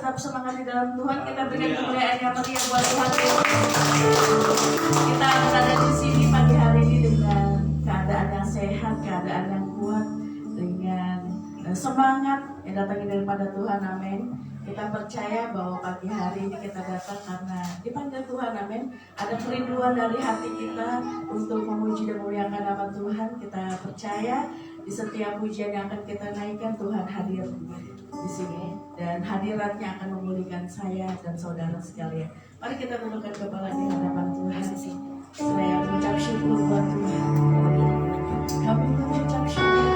tetap semangat di dalam Tuhan. Kita berikan kemuliaan yang meriah buat Tuhan. Kita berada di sini pagi hari ini dengan keadaan yang sehat, keadaan yang kuat, dengan semangat yang datangnya daripada Tuhan. Amin. Kita percaya bahwa pagi hari ini kita datang karena dipanggil Tuhan. Amin. Ada kerinduan dari hati kita untuk memuji dan memuliakan nama Tuhan. Kita percaya di setiap pujian yang akan kita naikkan, Tuhan hadir di sini, dan hadiratnya akan memulihkan saya dan saudara sekalian. Mari kita tundukkan kepala di hadapan Tuhan. Saya mengucap syukur buat Tuhan. Kami mengucap syukur.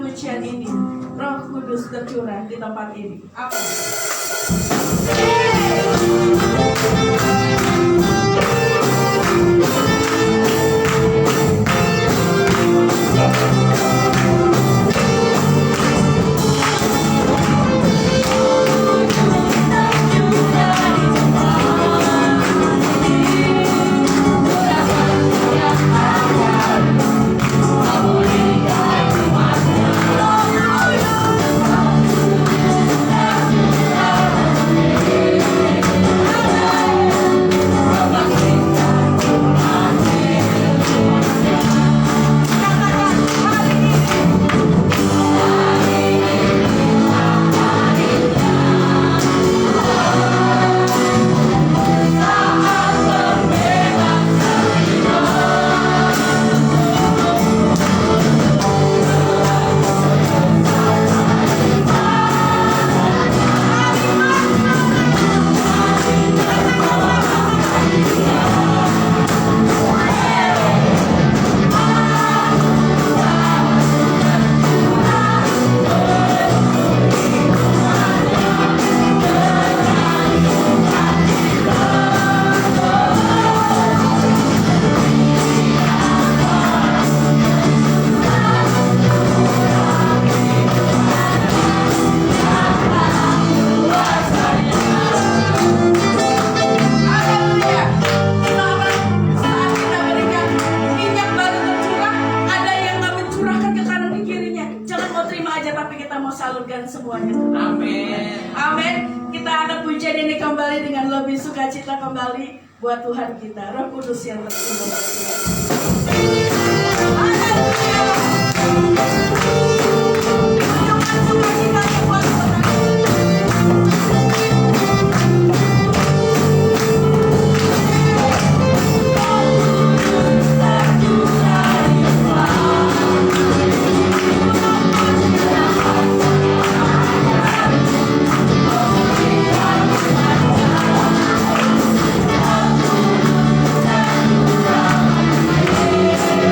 pujian ini, Roh Kudus tercurah di tempat ini. Amin. Salurkan semuanya. Amin. Amin. Kita akan pujian ini kembali dengan lebih sukacita kembali buat Tuhan kita, Roh Kudus yang tercurah. Haleluya. Tunjukkan sukacitanya buat Tuhan. Yeah.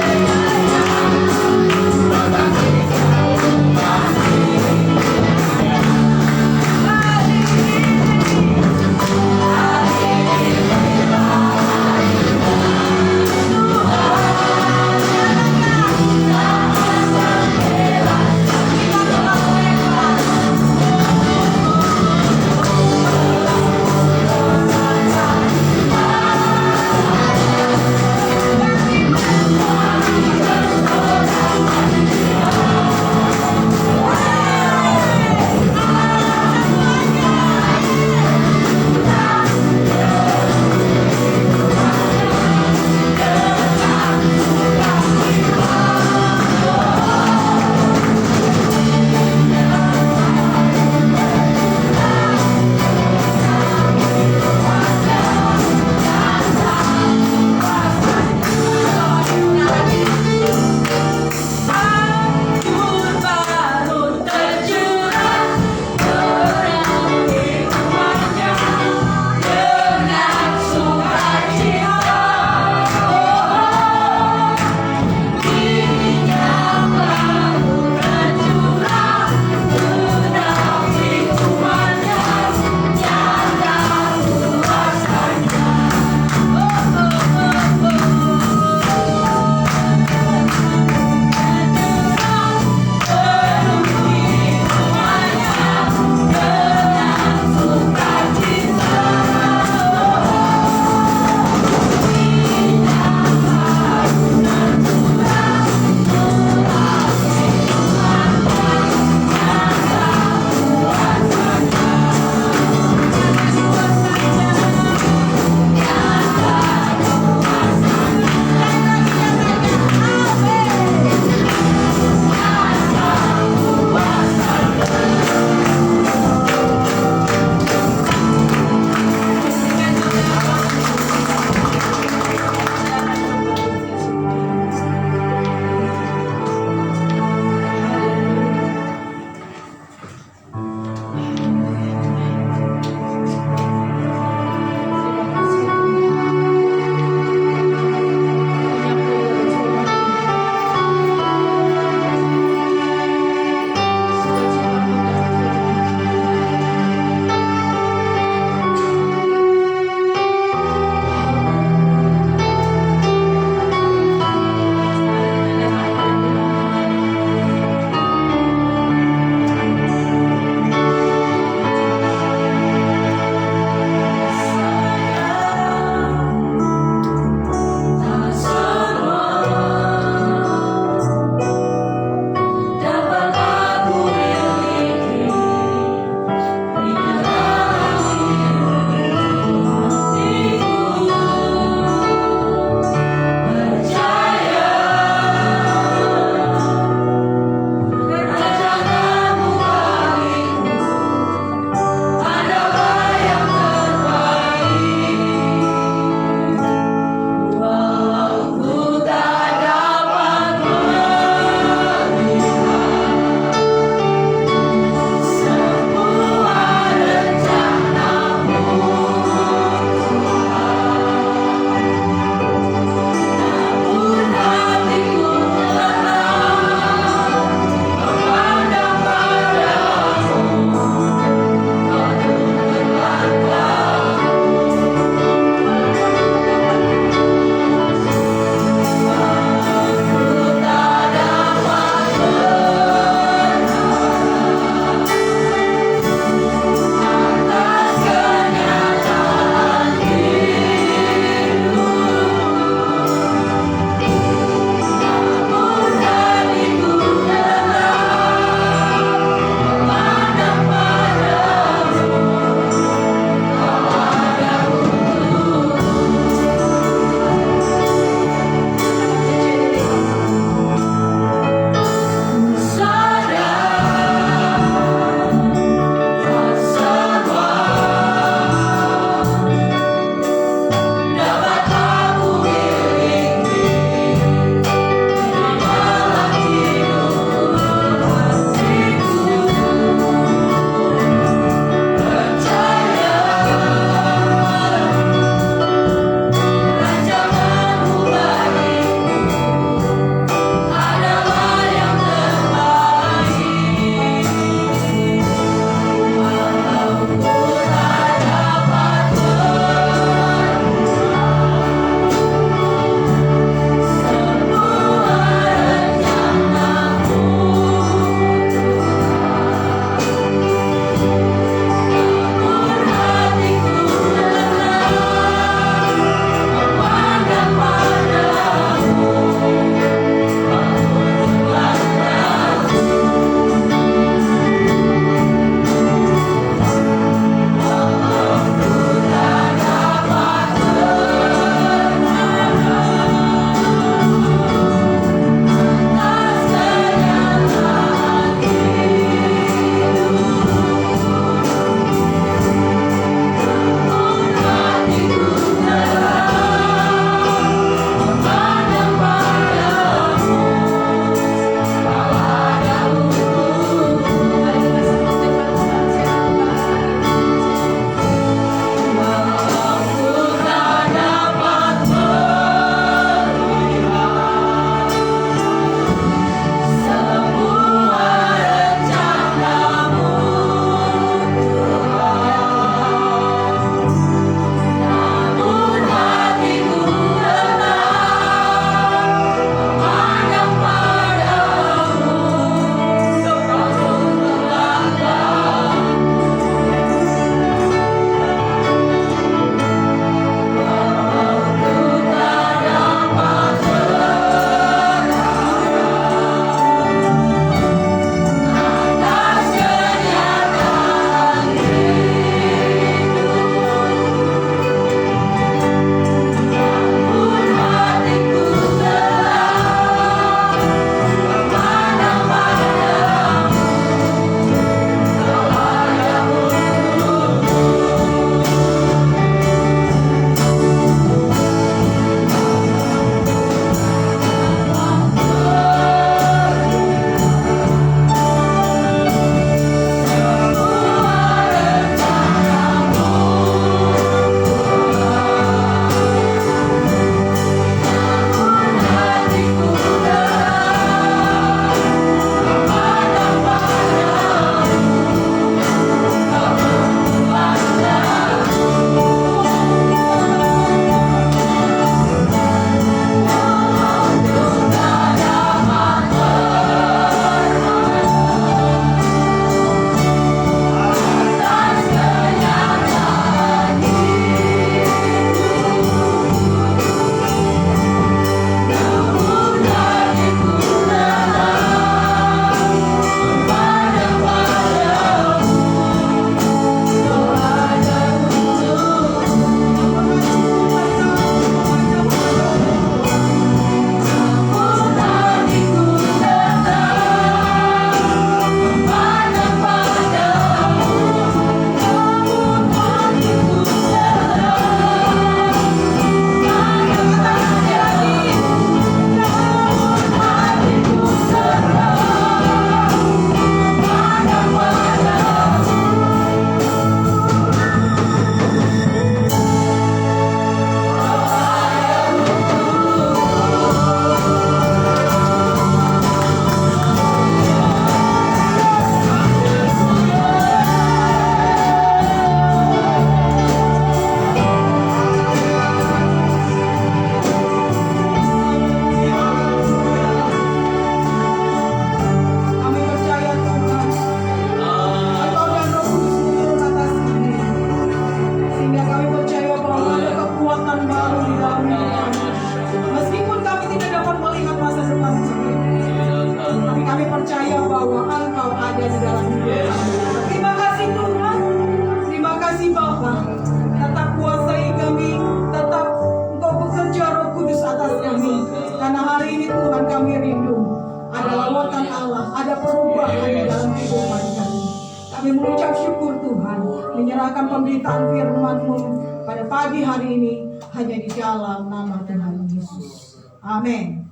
limpahkan di dalam kehidupan kami. Kami mengucap syukur Tuhan, menyerahkan pemberitaan firman-Mu pada pagi hari ini hanya di dalam nama Tuhan Yesus. Amin.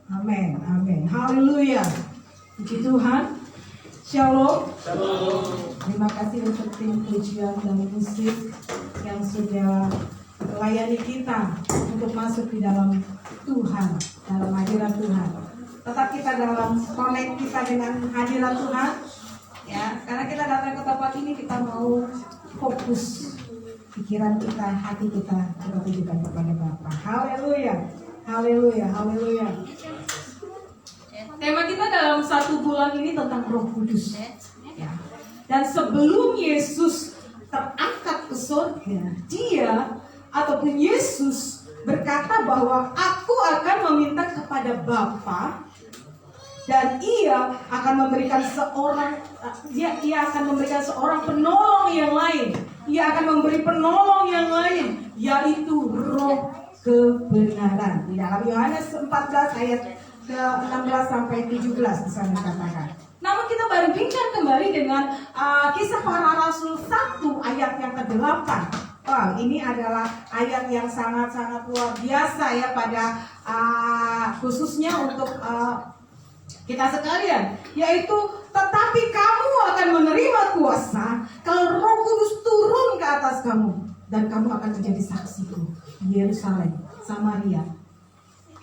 Amin. Amin. Haleluya. Puji Tuhan. Shalom. Terima kasih untuk tim pujian dan musik yang sudah melayani kita untuk masuk di dalam Tuhan, dalam hadirat Tuhan. Tetap kita dalam connect kita dengan hadirat Tuhan, ya. Karena kita datang ke tempat ini, kita mau fokus pikiran kita, hati kita tujukan kepada Bapa. Haleluya, haleluya, haleluya. Tema kita dalam 1 bulan ini tentang Roh Kudus, ya. Dan sebelum Yesus terangkat ke surga, Dia ataupun Yesus berkata bahwa aku akan meminta kepada Bapa dan Ia akan memberikan Ia akan memberikan seorang penolong yang lain. Ia akan memberi penolong yang lain, yaitu Roh kebenaran. Di dalam Yohanes 14 ayat ke-16 sampai 17 di sana dikatakan. Namun kita bandingkan kembali dengan Kisah Para Rasul 1 ayat yang ke-8. Wow, ini adalah ayat yang sangat-sangat luar biasa ya pada khususnya untuk kita sekalian, yaitu tetapi kamu akan menerima kuasa kalau Roh Kudus turun ke atas kamu, dan kamu akan menjadi saksiku di Yerusalem, Samaria,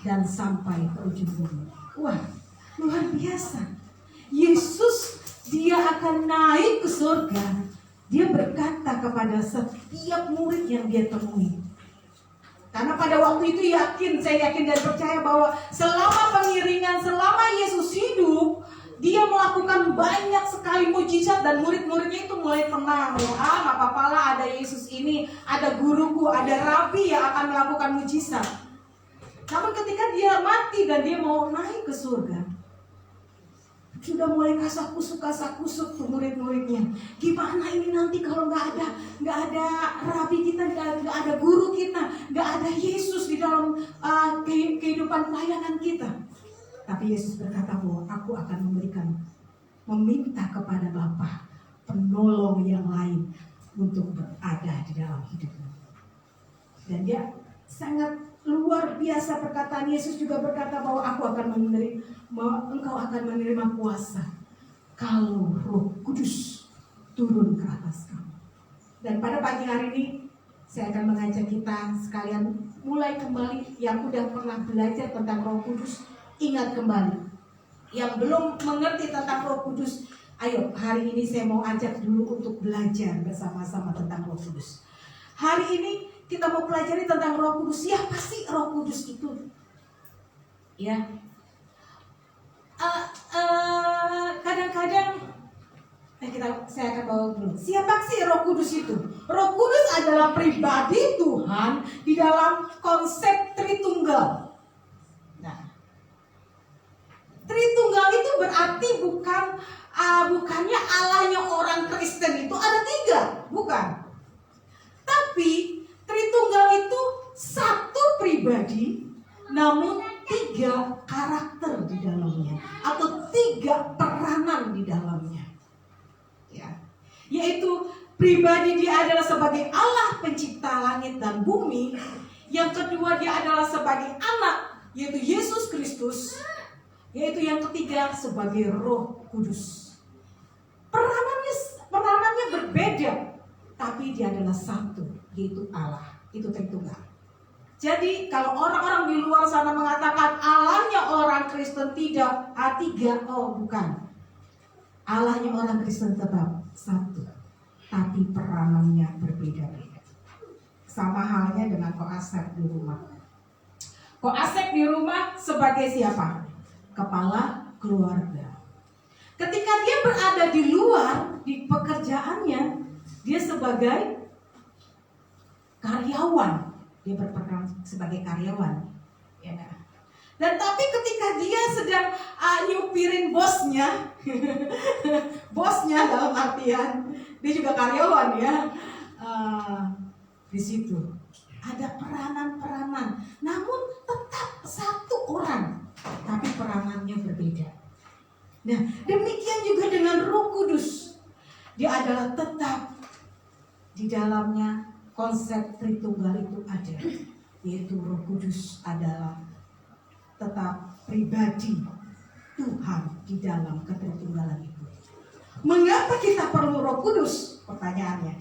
dan sampai ke ujung bumi. Wah, luar biasa. Yesus, Dia akan naik ke surga. Dia berkata kepada setiap murid yang Dia temui. Karena pada waktu itu saya yakin dan percaya bahwa selama pengiringan, selama Yesus hidup, Dia melakukan banyak sekali mujizat dan murid-muridnya itu mulai tenang. Gak apa-apa lah, ada Yesus ini, ada guruku, ada rabi yang akan melakukan mujizat. Namun ketika Dia mati dan Dia mau naik ke surga, sudah mulai kasak-kusuk tuh murid-muridnya. Gimana ini nanti kalau nggak ada rabi kita, nggak ada guru kita, nggak ada Yesus di dalam kehidupan pelayanan kita. Tapi Yesus berkata bahwa aku akan meminta kepada Bapa penolong yang lain untuk berada di dalam hidupmu. Dan Dia sangat luar biasa perkataan Yesus juga berkata bahwa engkau akan menerima kuasa kalau Roh Kudus turun ke atas kamu. Dan pada pagi hari ini saya akan mengajak kita sekalian mulai kembali. Yang sudah pernah belajar tentang Roh Kudus, ingat kembali. Yang belum mengerti tentang Roh Kudus, ayo hari ini saya mau ajak dulu untuk belajar bersama-sama tentang Roh Kudus. Hari ini kita mau pelajari tentang Roh Kudus. Siapa sih Roh Kudus itu? Ya, kadang-kadang saya akan bawa dulu. Siapa sih Roh Kudus itu? Roh Kudus adalah pribadi Tuhan di dalam konsep Tritunggal. Nah, Tritunggal itu berarti bukannya Allahnya orang Kristen itu ada 3, bukan. Tapi Tritunggal itu satu pribadi, namun 3 karakter di dalamnya, atau 3 peranan di dalamnya, ya. Yaitu pribadi Dia adalah sebagai Allah pencipta langit dan bumi. Yang kedua, Dia adalah sebagai anak, yaitu Yesus Kristus. Yaitu yang ketiga sebagai Roh Kudus. Peranannya berbeda, tapi Dia adalah satu, yaitu Allah. Itu Tritunggal. Jadi kalau orang-orang di luar sana mengatakan Allahnya orang Kristen tidak, bukan. Allahnya orang Kristen tetap satu, tapi peranannya berbeda-beda. Sama halnya dengan Koasek di rumah. Koasek di rumah sebagai siapa? Kepala keluarga. Ketika dia berada di luar, di pekerjaannya, dia sebagai karyawan. Dia berperan sebagai karyawan, ya. Dan tapi ketika dia sedang nyupirin bosnya, bosnya dalam artian dia juga karyawan, ya. Di situ ada peranan-peranan, namun tetap satu orang, tapi peranannya berbeda. Nah, demikian juga dengan Roh Kudus. Dia adalah tetap di dalamnya konsep Tritunggal itu ada, yaitu Roh Kudus adalah tetap pribadi Tuhan di dalam ketritunggalan itu. Mengapa kita perlu Roh Kudus? Pertanyaannya.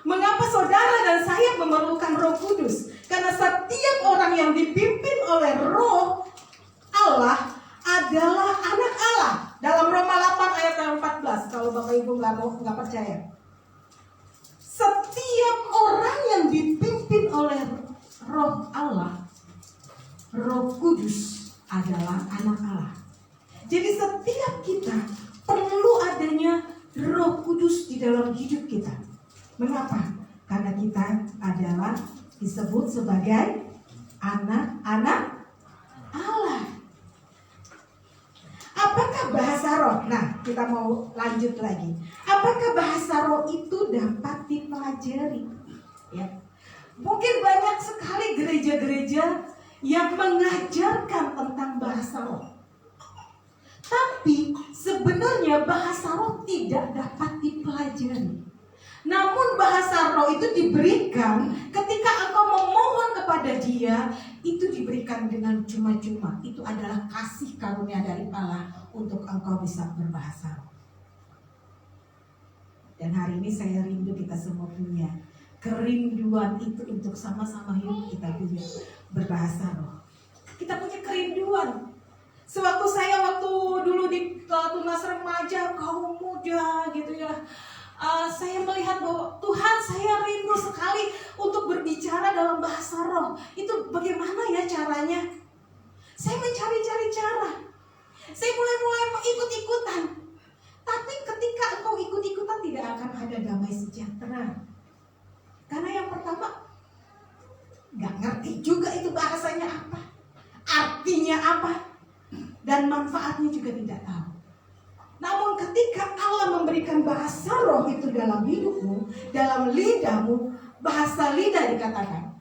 Mengapa saudara dan saya memerlukan Roh Kudus? Karena setiap orang yang dipimpin oleh Roh Allah adalah anak Allah. Dalam Roma 8 ayat 14, kalau Bapak Ibu nggak percaya. Setiap orang yang dipimpin oleh Roh Allah, Roh Kudus adalah anak Allah. Jadi setiap kita perlu adanya Roh Kudus di dalam hidup kita. Mengapa? Karena kita adalah disebut sebagai anak-anak Allah. Apakah bahasa roh? Nah, kita mau lanjut lagi. Apakah bahasa roh itu dapat dipelajari? Ya. Mungkin banyak sekali gereja-gereja yang mengajarkan tentang bahasa roh. Tapi sebenarnya bahasa roh tidak dapat dipelajari. Namun bahasa roh itu diberikan ketika engkau memohon kepada Dia, itu diberikan dengan cuma-cuma. Itu adalah kasih karunia dari Allah untuk engkau bisa berbahasa roh. Dan hari ini saya rindu kita semua punya kerinduan itu untuk sama-sama yuk kita punya berbahasa roh. Kita punya kerinduan. Sewaktu saya dulu di tunas remaja, kaum muda gitu ya. Saya melihat bahwa Tuhan, saya rindu sekali untuk berbicara dalam bahasa roh. Itu bagaimana ya caranya? Saya mencari-cari cara. Saya mulai ikut-ikutan. Tapi ketika engkau ikut-ikutan tidak akan ada damai sejahtera. Karena yang pertama, gak ngerti juga itu bahasanya apa, artinya apa, dan manfaatnya juga tidak tahu. Namun ketika Allah memberikan bahasa roh itu dalam hidupmu, dalam lidahmu, bahasa lidah dikatakan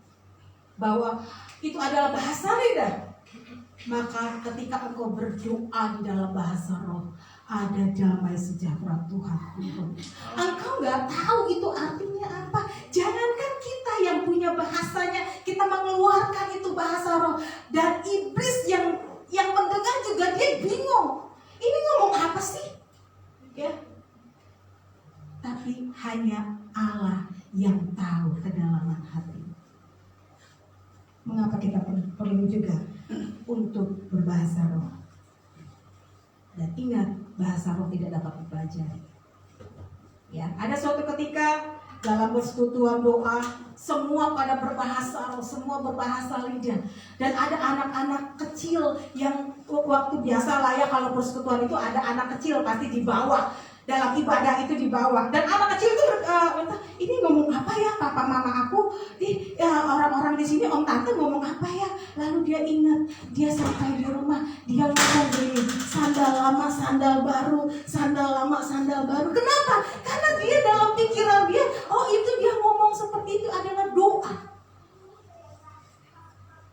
bahwa itu adalah bahasa lidah. Maka ketika engkau berdoa di dalam bahasa roh, ada damai sejahtera Tuhan. Engkau gak tahu itu artinya apa. Jangankan kita yang punya bahasanya, kita mengeluarkan itu bahasa roh, dan iblis yang mendengar juga dia bingung. Ini ngomong apa sih? Ya. Tapi hanya Allah yang tahu kedalaman hati. Mengapa kita perlu juga untuk berbahasa roh? Dan ingat, bahasa roh tidak dapat dipelajari. Ya, ada suatu ketika dalam persekutuan doa, semua pada berbahasa roh, semua berbahasa lidah. Dan ada anak-anak kecil yang waktu biasa lah ya, kalau persekutuan itu ada anak kecil pasti di bawah. Dalam ibadah itu di bawah. Dan anak kecil itu ini ngomong apa ya, papa mama aku, orang-orang di sini, om tante ngomong apa ya. Lalu dia ingat, dia sampai di rumah, dia ngomong gini, sandal lama, sandal baru, sandal lama, sandal baru. Kenapa? Karena dia dalam pikiran dia, oh itu dia ngomong seperti itu adalah doa.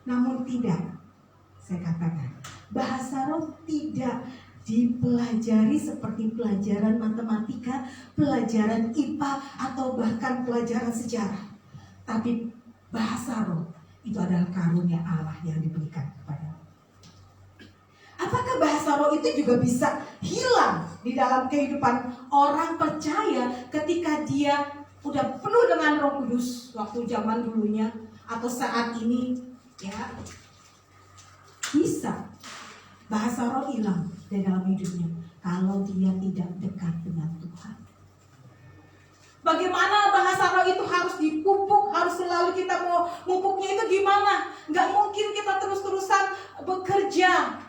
Namun tidak, saya katakan, bahasa roh tidak dipelajari seperti pelajaran matematika, pelajaran IPA, atau bahkan pelajaran sejarah. Tapi bahasa roh itu adalah karunia Allah yang diberikan kepada. Apakah bahasa roh itu juga bisa hilang di dalam kehidupan orang percaya ketika dia udah penuh dengan Roh Kudus waktu zaman dulunya atau saat ini? Ya, bisa bahasa roh hilang di dalam hidupnya kalau dia tidak dekat dengan Tuhan. Bagaimana bahasa roh itu harus dipupuk, harus selalu kita mau mupuknya itu gimana? Gak mungkin kita terus-terusan bekerja.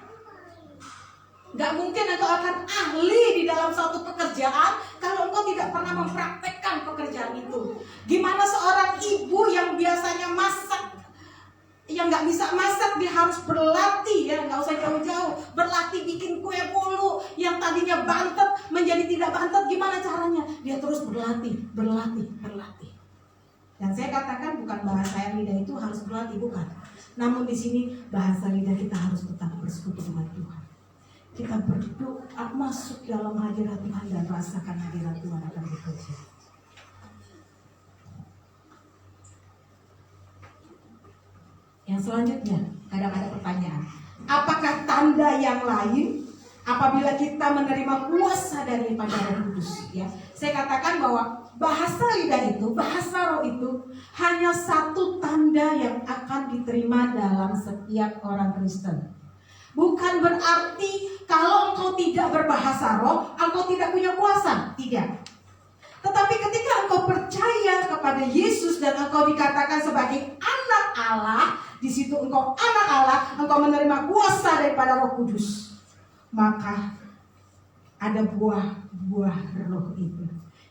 Gak mungkin engkau akan ahli di dalam suatu pekerjaan kalau engkau tidak pernah mempraktekkan pekerjaan itu. Gimana seorang ibu yang biasanya masak, yang nggak bisa masak, dia harus berlatih ya, nggak usah jauh-jauh, berlatih bikin kue bolu yang tadinya bantet menjadi tidak bantet. Gimana caranya? Dia terus berlatih. Dan saya katakan bukan bahasa lidah itu harus berlatih, bukan. Namun di sini bahasa lidah kita harus tetap bersekutu dengan Tuhan. kita berdoa masuk dalam hadirat Tuhan dan rasakan hadirat Tuhan akan bekerja. Yang selanjutnya, kadang ada pertanyaan. Apakah tanda yang lain apabila kita menerima kuasa daripada Roh Kudus? Ya, saya katakan bahwa bahasa lidah itu, bahasa roh itu hanya satu tanda yang akan diterima dalam setiap orang Kristen. Bukan berarti kalau engkau tidak berbahasa roh, engkau tidak punya kuasa. Tidak. Tetapi ketika engkau percaya kepada Yesus dan engkau dikatakan sebagai anak Allah, di situ engkau anak Allah, engkau menerima kuasa daripada Roh Kudus. Maka ada buah-buah roh itu.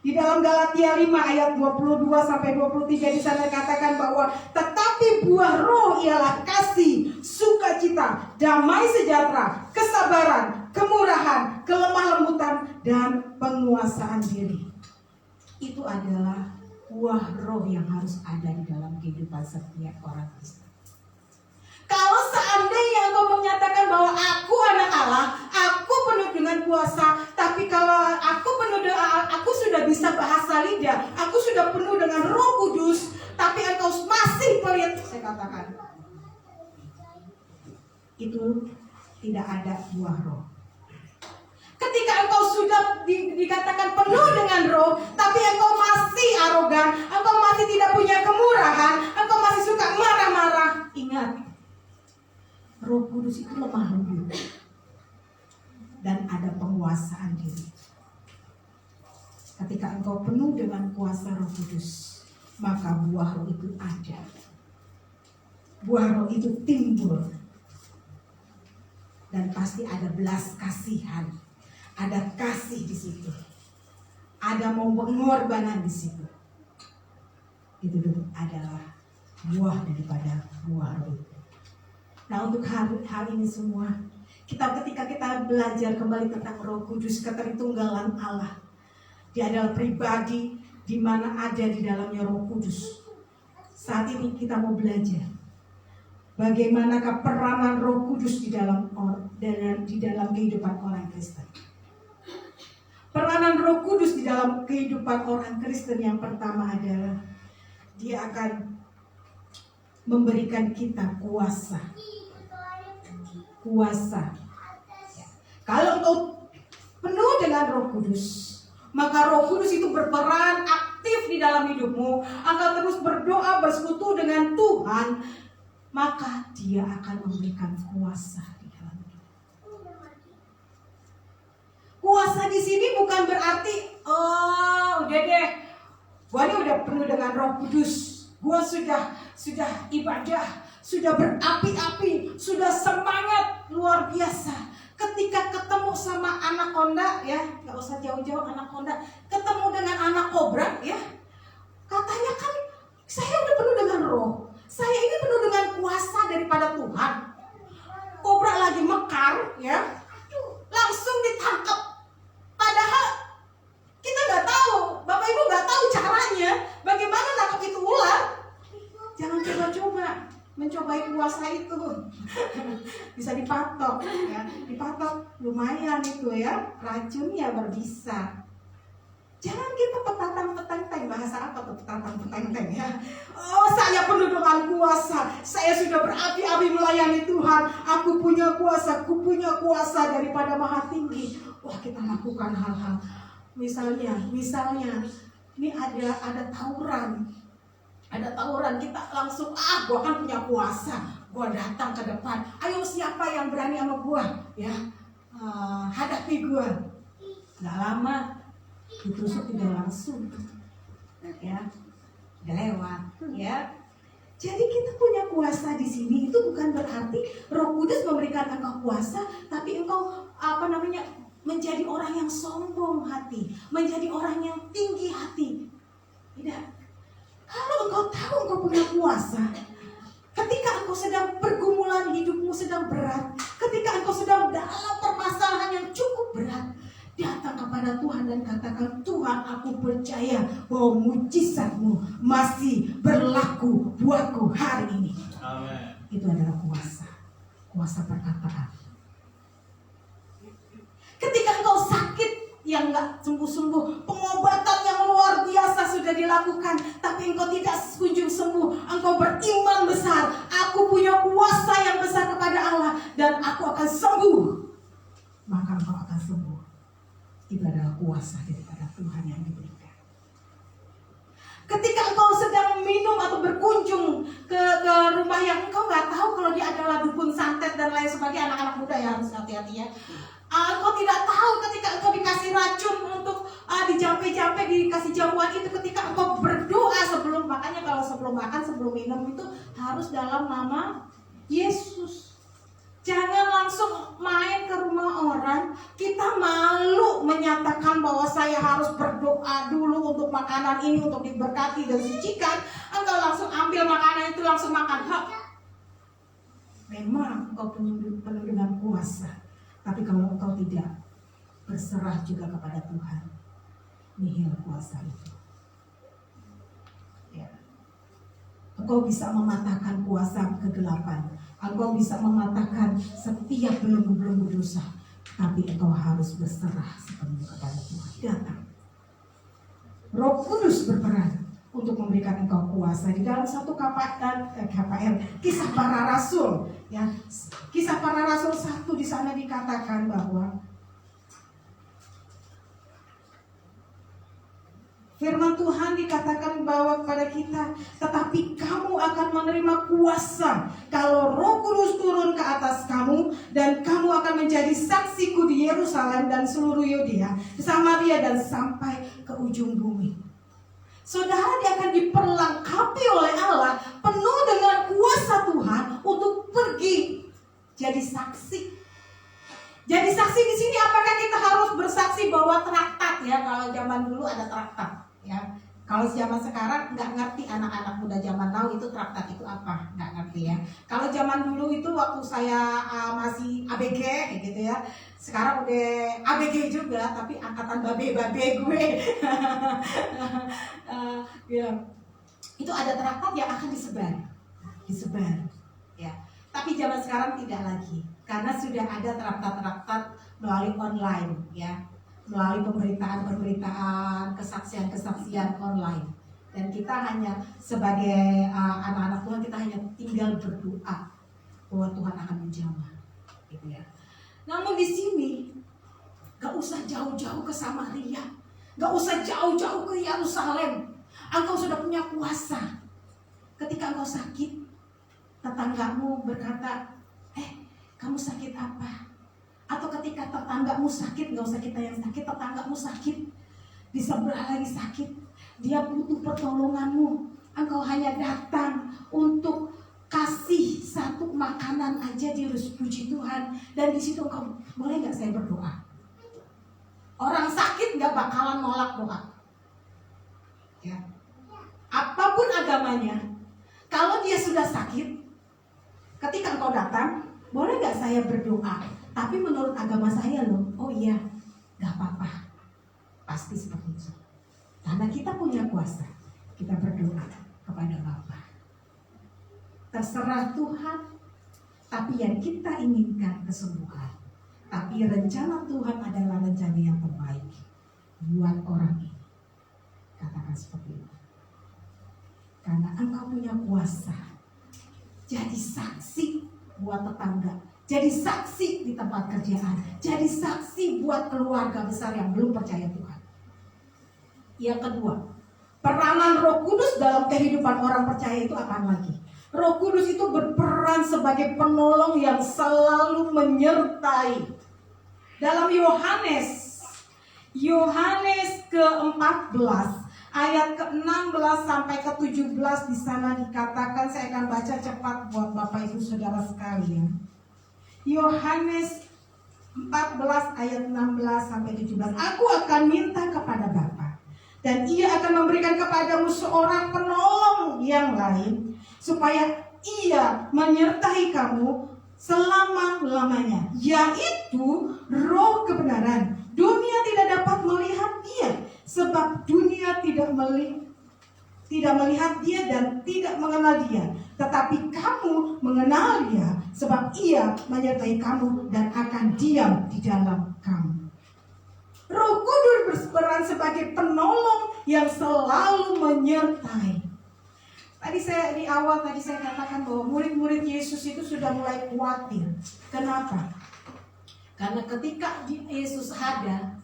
Di dalam Galatia 5 ayat 22 sampai 23 di sana katakan bahwa tetapi buah roh ialah kasih, sukacita, damai sejahtera, kesabaran, kemurahan, kelemah lembutan, dan penguasaan diri. Itu adalah buah roh yang harus ada di dalam kehidupan setiap orang Kristen. Kalau seandainya engkau menyatakan bahwa aku anak Allah, aku penuh dengan kuasa, tapi kalau aku sudah bisa bahasa lidah, aku sudah penuh dengan Roh Kudus, tapi engkau masih pelit, saya katakan, itu tidak ada buah roh. Ketika engkau sudah dikatakan penuh dengan roh, tapi engkau masih arogan, engkau masih tidak punya kemurahan, engkau masih suka marah-marah, ingat, Roh Kudus itu lemah lembut dan ada penguasaan diri. Ketika engkau penuh dengan kuasa Roh Kudus, maka buah roh itu ada. Buah roh itu timbul. Dan pasti ada belas kasihan, ada kasih di situ, ada mau pengorbanan di situ. Itu adalah buah daripada buah roh itu. Nah, untuk hal ini semua, ketika kita belajar kembali tentang Roh Kudus, ketertunggalan Allah, Dia adalah pribadi di mana ada di dalamnya Roh Kudus. Saat ini kita mau belajar bagaimanakah peranan Roh Kudus di dalam kehidupan orang Kristen. Peranan Roh Kudus di dalam kehidupan orang Kristen yang pertama adalah Dia akan memberikan kita kuasa. Kalau engkau penuh dengan Roh Kudus, maka Roh Kudus itu berperan aktif di dalam hidupmu. Engkau terus berdoa, bersekutu dengan Tuhan, maka Dia akan memberikan kuasa di dalam hidupmu. Kuasa di sini bukan berarti, udah deh, gua ini udah penuh dengan Roh Kudus, gua sudah ibadah, sudah berapi-api, sudah semangat luar biasa. Ketika ketemu sama anakonda, ya, nggak usah jauh-jauh anakonda, ketemu dengan anak kobra, ya, katanya kan saya udah penuh dengan roh, saya ini penuh dengan kuasa daripada Tuhan. Kobra lagi mekar, ya, langsung ditangkap. Padahal kita nggak tahu, Bapak Ibu nggak tahu caranya, bagaimana nangkap itu ular. Jangan coba-coba mencobai kuasa itu. Bisa dipatok, ya, dipatok lumayan itu, ya, racunnya berbisa. Jangan kita petatang-petenteng, bahasa apa tuh petatang-petenteng, ya. Oh, saya penuh dengan kuasa, saya sudah berapi-api melayani Tuhan, aku punya kuasa daripada Maha Tinggi. Wah, kita lakukan hal-hal, misalnya, ini ada tawuran. Ada tawuran, kita langsung, gua kan punya kuasa, gua datang ke depan, ayo siapa yang berani sama gua, ya, hadapi gua. Gak lama ditusuk tidak langsung, ya, udah lewat, ya. Jadi kita punya kuasa di sini. Itu bukan berarti Roh Kudus memberikan engkau kuasa, tapi engkau menjadi orang yang sombong hati, menjadi orang yang tinggi hati. Tidak. Kalau engkau tahu engkau punya kuasa, ketika engkau sedang pergumulan hidupmu sedang berat, ketika engkau sedang dalam permasalahan yang cukup berat, datang kepada Tuhan dan katakan, Tuhan, aku percaya bahwa mujizatmu masih berlaku buatku hari ini. Amen. Itu adalah kuasa perkataan. yang nggak sembuh-sembuh, pengobatan yang luar biasa sudah dilakukan, tapi engkau tidak kunjung sembuh. Engkau beriman besar, aku punya kuasa yang besar kepada Allah dan aku akan sembuh. Maka engkau akan sembuh. Itu adalah kuasa daripada Tuhan yang diberikan. Ketika engkau sedang minum atau berkunjung ke rumah yang engkau nggak tahu kalau dia adalah dukun santet dan lain sebagainya, anak-anak muda ya harus hati-hati ya. Engkau tidak tahu ketika engkau dikasih racun untuk dijampe-jampe, dikasih jamuan itu, ketika engkau berdoa sebelum, makanya kalau sebelum makan, sebelum minum itu harus dalam nama Yesus. Jangan langsung main ke rumah orang. Kita malu menyatakan bahwa saya harus berdoa dulu untuk makanan ini, untuk diberkati dan sucikan. Engkau langsung ambil makanan itu, langsung makan. Memang engkau penuh dengan kuasa, tapi kalau engkau tidak berserah juga kepada Tuhan, nihil kuasa itu. Ya. Engkau bisa mematahkan kuasa kegelapan. Engkau bisa mematahkan setiap belenggu-belenggu dosa, tapi engkau harus berserah sepenuhnya kepada Tuhan. Datang. Roh Kudus berperan untuk memberikan engkau kuasa. Di dalam satu KPR, Kisah Para Rasul, ya, Kisah Para Rasul 1 di sana dikatakan bahwa firman Tuhan dikatakan bahwa kepada kita, tetapi kamu akan menerima kuasa kalau Roh Kudus turun ke atas kamu, dan kamu akan menjadi saksiku di Yerusalem dan seluruh Yudea, Samaria dan sampai ke ujung bumi. Saudara, dia akan diperlengkapi oleh Allah penuh dengan kuasa Tuhan untuk pergi jadi saksi. Jadi saksi di sini, apakah kita harus bersaksi bawa traktat ya? Kalau zaman dulu ada traktat ya. Kalau zaman sekarang nggak ngerti, anak-anak muda zaman now itu traktat itu apa, nggak ngerti ya. Kalau zaman dulu itu waktu saya masih ABG gitu ya. Sekarang udah ABG juga, tapi angkatan babe-babe gue. Ya. Itu ada traktat yang akan disebar ya. Tapi zaman sekarang tidak lagi, karena sudah ada traktat-traktat melalui online ya, melalui pemberitaan-pemberitaan, kesaksian-kesaksian online. Dan kita hanya sebagai anak-anak Tuhan, kita hanya tinggal berdoa bahwa Tuhan akan menjamah gitu ya. Namun di sini gak usah jauh-jauh ke Samaria, gak usah jauh-jauh ke Yerusalem. Engkau sudah punya kuasa. Ketika engkau sakit, tetanggamu berkata, kamu sakit apa? Atau ketika tetanggamu sakit, gak usah kita yang sakit, tetanggamu sakit, di sebelah lagi sakit, dia butuh pertolonganmu. Engkau hanya datang untuk kasih satu makanan aja, dia harus puji Tuhan. Dan di situ engkau, boleh gak saya berdoa? Orang sakit gak bakalan nolak doa ya. Apapun agamanya, kalau dia sudah sakit, ketika engkau datang, boleh gak saya berdoa? Tapi menurut agama saya loh, oh iya, gak apa-apa. Pasti seperti itu. Karena kita punya kuasa, kita berdoa kepada Bapa. Terserah Tuhan, tapi yang kita inginkan kesembuhan. Tapi rencana Tuhan adalah rencana yang terbaik buat orang ini. Katakan seperti itu. Karena engkau punya kuasa, jadi saksi buat tetangga, jadi saksi di tempat kerjaan, jadi saksi buat keluarga besar yang belum percaya Tuhan. Yang kedua, peranan Roh Kudus dalam kehidupan orang percaya itu apa lagi? Roh Kudus itu berperan sebagai penolong yang selalu menyertai. Dalam Yohanes ke-14 ayat ke-16 sampai ke-17 di sana dikatakan, saya akan baca cepat buat Bapak Ibu Saudara sekalian. Yohanes 14 ayat 16 sampai 17. Aku akan minta kepada Bapa, dan Ia akan memberikan kepadamu seorang penolong yang lain, supaya Ia menyertai kamu selama-lamanya, yaitu Roh kebenaran. Dunia tidak dapat melihat Dia, sebab dunia tidak melihat Dia dan tidak mengenal Dia. Tetapi kamu mengenal Dia, sebab Ia menyertai kamu dan akan diam di dalam kamu. Roh Kudus berperan sebagai penolong yang selalu menyertai. Tadi saya di awal saya katakan bahwa murid-murid Yesus itu sudah mulai khawatir. Kenapa? Karena ketika Yesus ada,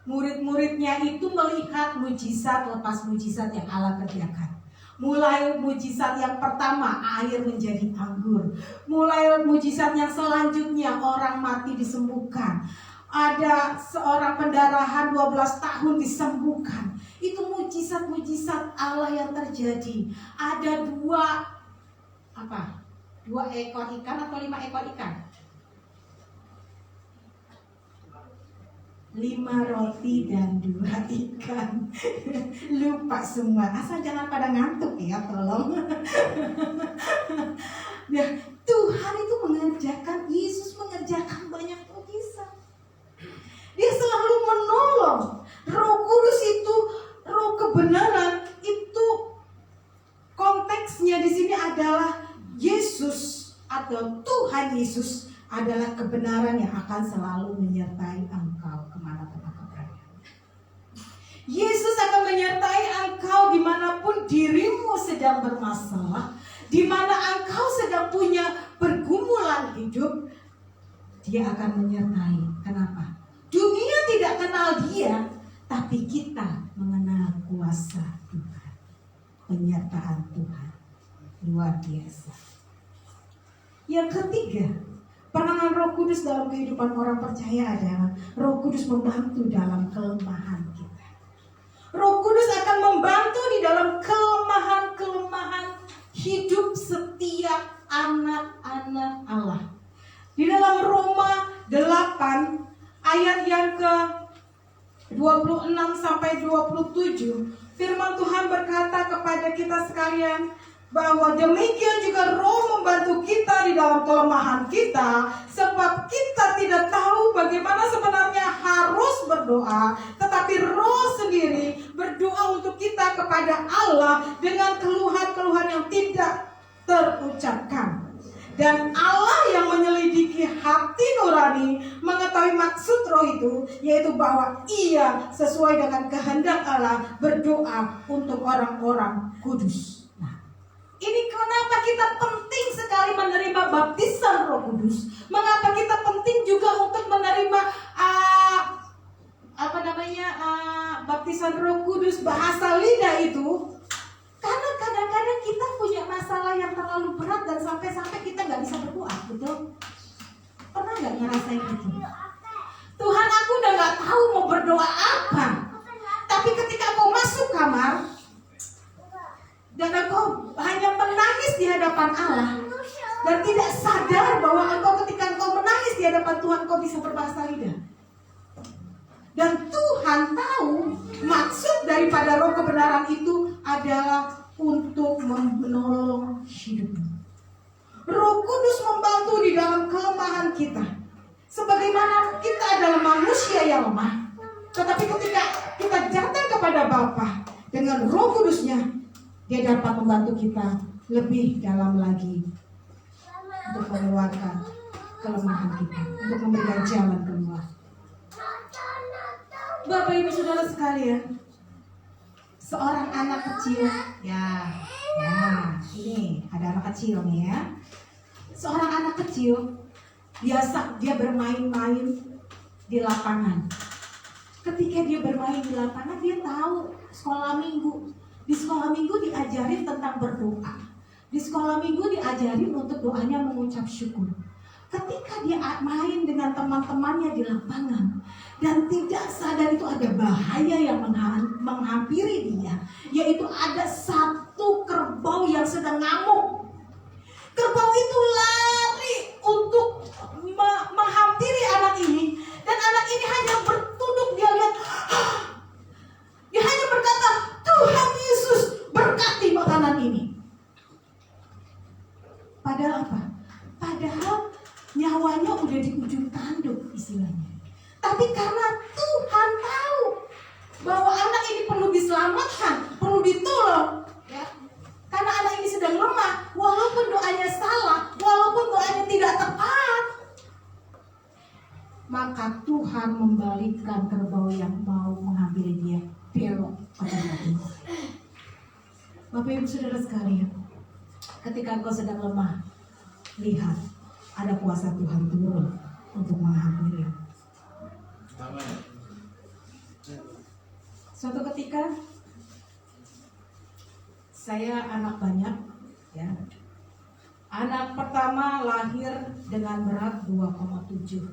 murid-muridnya itu melihat mujizat lepas mujizat yang Allah kerjakan. Mulai mujizat yang pertama, air menjadi anggur. Mulai mujizat yang selanjutnya, orang mati disembuhkan. Ada seorang pendarahan 12 tahun disembuhkan. Itu mujizat-mujizat Allah yang terjadi. Ada dua ekor ikan atau 5 ekor ikan? 5 roti dan 2 ikan. Lupa semua. Asal jangan pada ngantuk ya, tolong. Nah, Tuhan itu Yesus mengerjakan banyak mujizat. Dia selalu menolong. Roh Kudus itu, roh kebenaran itu konteksnya di sini adalah Yesus atau Tuhan Yesus adalah kebenaran yang akan selalu menyertai engkau kemanapun engkau berada. Yesus akan menyertai engkau dimanapun dirimu sedang bermasalah, di mana engkau sedang punya pergumulan hidup. Dia akan menyertai. Kenapa? Dunia tidak kenal dia, tapi kita mengenal kuasa Tuhan. Penyertaan Tuhan luar biasa. Yang ketiga, peranan Roh Kudus dalam kehidupan orang percaya adalah Roh Kudus membantu dalam kelemahan kita. Roh Kudus akan membantu di dalam kelemahan-kelemahan hidup setiap anak-anak Allah. Di dalam Roma 8 ayat yang ke 26 sampai 27, firman Tuhan berkata kepada kita sekalian bahwa demikian juga Roh membantu kita di dalam kelemahan kita, sebab kita tidak tahu bagaimana sebenarnya harus berdoa, tetapi Roh sendiri berdoa untuk kita kepada Allah dengan keluhan-keluhan yang tidak terucapkan. Dan Allah yang menyelidiki hati nurani mengetahui maksud Roh itu, yaitu bahwa Ia sesuai dengan kehendak Allah berdoa untuk orang-orang kudus. Nah, ini kenapa kita penting sekali menerima baptisan Roh Kudus. Mengapa kita penting juga untuk menerima baptisan Roh Kudus, bahasa lidah itu. Karena kadang-kadang kita punya masalah yang terlalu berat dan sampai-sampai kita nggak bisa berdoa, betul? Pernah nggak ngerasain gitu? Tuhan, aku udah nggak tahu mau berdoa apa. Tapi ketika kau masuk kamar dan engkau hanya menangis di hadapan Allah dan tidak sadar bahwa ketika engkau menangis di hadapan Tuhan, kau bisa berbahasa lidah. Dan Tuhan tahu maksud daripada roh kebenaran itu adalah untuk menolong hidupmu. Roh Kudus membantu di dalam kelemahan kita. Sebagaimana kita adalah manusia yang lemah, tetapi ketika kita datang kepada Bapa dengan Roh Kudusnya, Dia dapat membantu kita lebih dalam lagi untuk mengeluarkan kelemahan kita, untuk memberikan jalan keluar. Bapak Ibu Saudara sekalian, seorang anak kecil, ya, ini ada anak kecil nih ya. Seorang anak kecil biasa dia bermain-main di lapangan. Ketika dia bermain di lapangan, dia tahu sekolah minggu. Di sekolah minggu diajarin tentang berdoa. Di sekolah minggu diajarin untuk doanya mengucap syukur. Ketika dia main dengan teman-temannya di lapangan dan tidak sadar itu ada bahaya yang menghampiri dia, yaitu ada satu kerbau yang sedang ngamuk. Kerbau itu lari untuk menghampiri anak ini, dan anak ini hanya bertunduk, dia lihat, dia hanya berkata, Tuhan Yesus berkati makanan ini. Padahal apa? Padahal nyawanya udah di ujung tanduk istilahnya. Tapi karena Tuhan tahu bahwa anak ini perlu diselamatkan, perlu ditolong, ya. Karena anak ini sedang lemah, walaupun doanya salah, walaupun doanya tidak tepat, maka Tuhan bagaikan kerbau yang mau menghampiri dia, belok ke sebelah timur. Bapak Ibu Saudara sekalian, ketika engkau sedang lemah, lihat ada kuasa Tuhan turun untuk menghampiri. Suatu ketika saya anak banyak, ya. Anak pertama lahir dengan berat 2,7,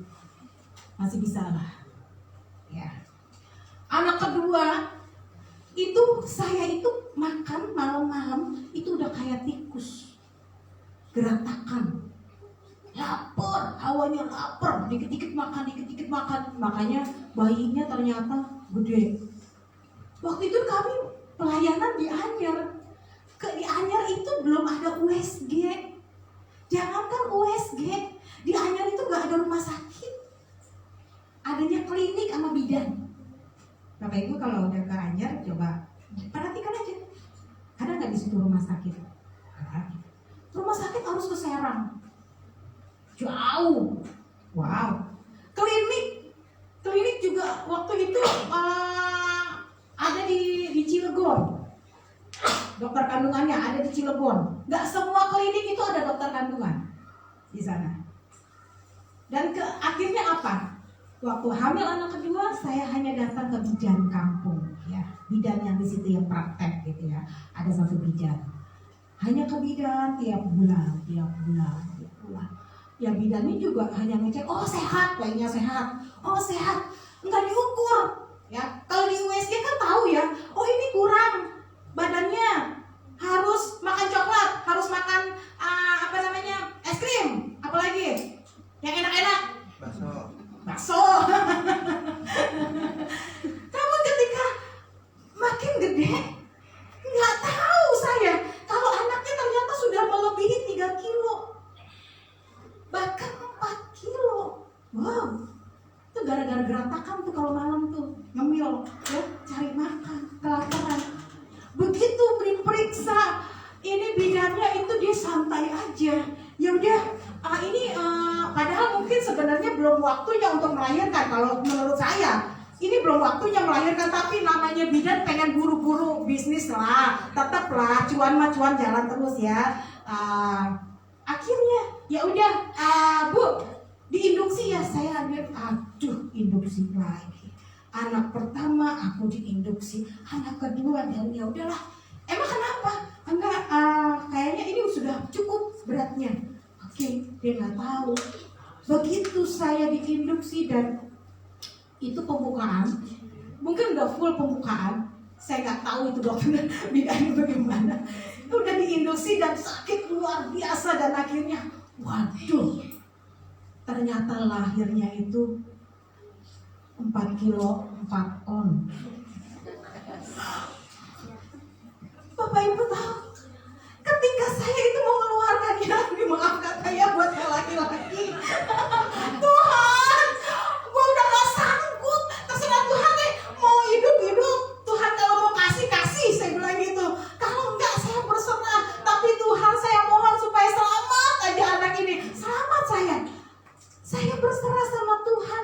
masih bisa lah, ya. Anak kedua itu saya itu makan malam-malam itu udah kayak tikus, geratakan, lapar, hawanya lapar, dikit-dikit makan, makanya bayinya ternyata gede. Waktu itu kami pelayanan di Anyer. Di Anyer itu belum ada USG. Jangankan USG, di Anyer itu gak ada rumah sakit. Adanya klinik sama bidan. Bapak Ibu kalau udah ke Anyer, coba perhatikan aja. Ada gak di situ rumah sakit? Ada. Rumah sakit harus ke Serang. Jauh. Wow. Klinik juga waktu itu ada di Cilegon. Dokter kandungannya ada di Cilegon. Gak semua klinik itu ada dokter kandungan di sana. Dan akhirnya apa? Waktu hamil anak kedua, saya hanya datang ke bidan kampung, ya. Bidan yang di situ yang praktek gitu ya. Ada satu bidan. Hanya ke bidan tiap bulan. Ya bidannya juga hanya ngecek, oh sehat, lainnya sehat. Oh sehat, nggak diukur. Ya, kalau di USG kan tahu ya, oh ini kurang badannya, harus makan coklat, harus makan es krim, apalagi yang enak-enak, bakso. Namun ketika makin gede, nggak tahu saya kalau anaknya ternyata sudah melebihi 3 kilo, bahkan 4 kilo. Wow. Itu gara-gara geratakan tuh kalau malam tuh ngemil, ya, cari makan, kelaparan. Begitu diperiksa, ini bidannya itu dia santai aja. Ya udah, padahal mungkin sebenarnya belum waktunya untuk melahirkan. Kalau menurut saya, ini belum waktunya melahirkan, tapi namanya bidan pengen buru-buru bisnis lah. Tetaplah cuan jalan terus ya. Akhirnya, ya udah, Bu, diinduksi ya, saya lihat, aduh induksi lagi. Anak pertama aku diinduksi, anak kedua dan ya udahlah. Emang kenapa? Enggak, kayaknya ini sudah cukup beratnya. Oke, dia nggak tahu. Begitu saya diinduksi dan itu pembukaan, mungkin udah full pembukaan. Saya nggak tahu itu dokter bidannya bagaimana. Udah diinduksi dan sakit luar biasa dan akhirnya, waduh. Ternyata lahirnya itu 4 kilo 4 on. Bapak Ibu tahu, ketika saya itu mau mengeluarkannya, dimaafkan saya buat yang laki-laki. Tuhan, gua udah gak sanggup. Terserah Tuhan deh, mau hidup. Tuhan kalau mau kasih, saya bilang gitu. Kalau enggak, saya berserah. Tapi Tuhan, saya mohon supaya selamat aja anak ini. Selamat saya. Saya berserah sama Tuhan.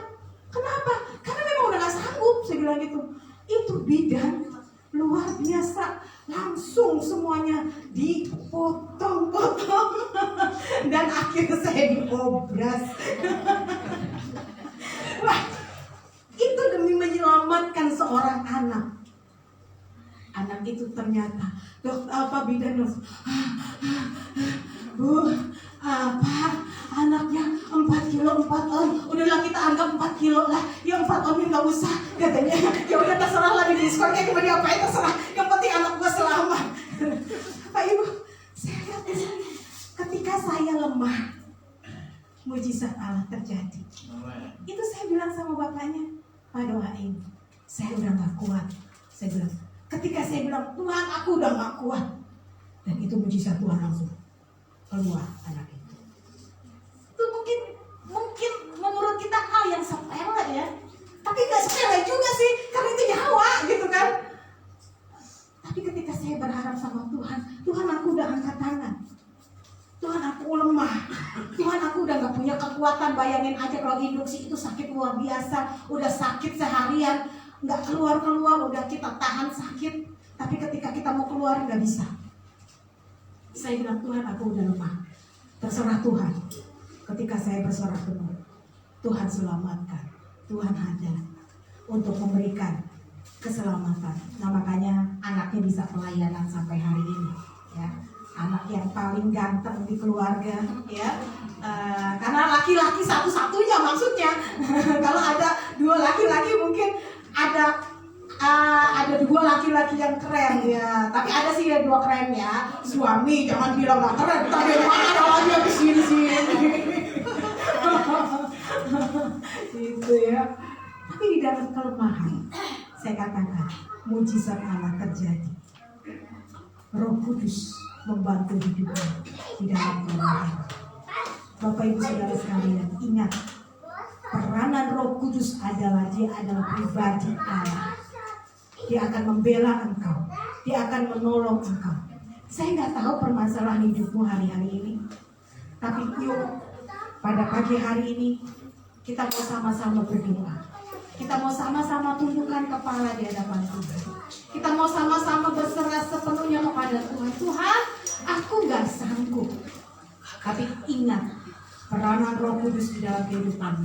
Kenapa? Karena memang udah gak sanggup, saya bilang gitu. Itu bidan luar biasa, langsung semuanya dipotong-potong. Dan akhirnya saya diobras. Wah, itu demi menyelamatkan seorang anak. Anak itu ternyata bidan langsung, anaknya 4 kilo 4 on. Udahlah kita anggap 4 kilo lah. Ya 4 on nggak usah katanya. Ya udah terserah lah, di diskon kayak gimana diapain terserah. Yang penting anak gua selamat. Pak Ibu, saya lihat di sini. Ketika saya lemah, mujizat Allah terjadi. Itu saya bilang sama bapaknya, Pak doain. Saya udah nggak kuat. Saya bilang, ketika saya bilang Tuhan aku udah nggak kuat, dan itu mujizat Tuhan langsung keluar anak itu. Itu mungkin menurut kita hal yang sepele ya, tapi nggak sepele juga sih, karena itu nyawa gitu kan. Tapi ketika saya berharap sama Tuhan aku udah angkat tangan. Tuhan aku lemah, Tuhan aku udah gak punya kekuatan kekuatan. Bayangin aja kalau induksi itu sakit luar biasa, udah sakit seharian, nggak keluar-keluar, udah kita tahan sakit, tapi ketika kita mau keluar nggak bisa. Saya bilang, Tuhan aku udah lemah, terserah Tuhan. Ketika saya berserah penuh, Tuhan selamatkan, Tuhan hadir untuk memberikan keselamatan. Nah makanya anaknya bisa pelayanan sampai hari ini, ya. Anak yang paling ganteng di keluarga, ya. Karena laki-laki satu-satunya maksudnya. Kalau ada dua laki-laki mungkin ada dua laki-laki yang keren, ya. Tapi ada sih ya dua keren, ya. Suami jangan bilang gak keren, tapi marah dia kesini-sini. Gitu ya. Tapi di dalam kelemahan, saya katakan mujizat Allah terjadi. Roh Kudus membantu hidupnya di dalam kelemahan. Bapak Ibu Saudara sekalian, ingat, peranan Roh Kudus adalah dia adalah pribadi Allah. Dia akan membela engkau, dia akan menolong engkau. Saya nggak tahu permasalahan hidupmu hari-hari ini, tapi yuk pada pagi hari ini kita mau sama-sama berdoa. Kita mau sama-sama tundukkan kepala di hadapan Tuhan. Kita mau sama-sama berserah sepenuhnya kepada Tuhan. Tuhan, aku gak sanggup. Tapi ingat, peranan Roh Kudus di dalam kehidupan.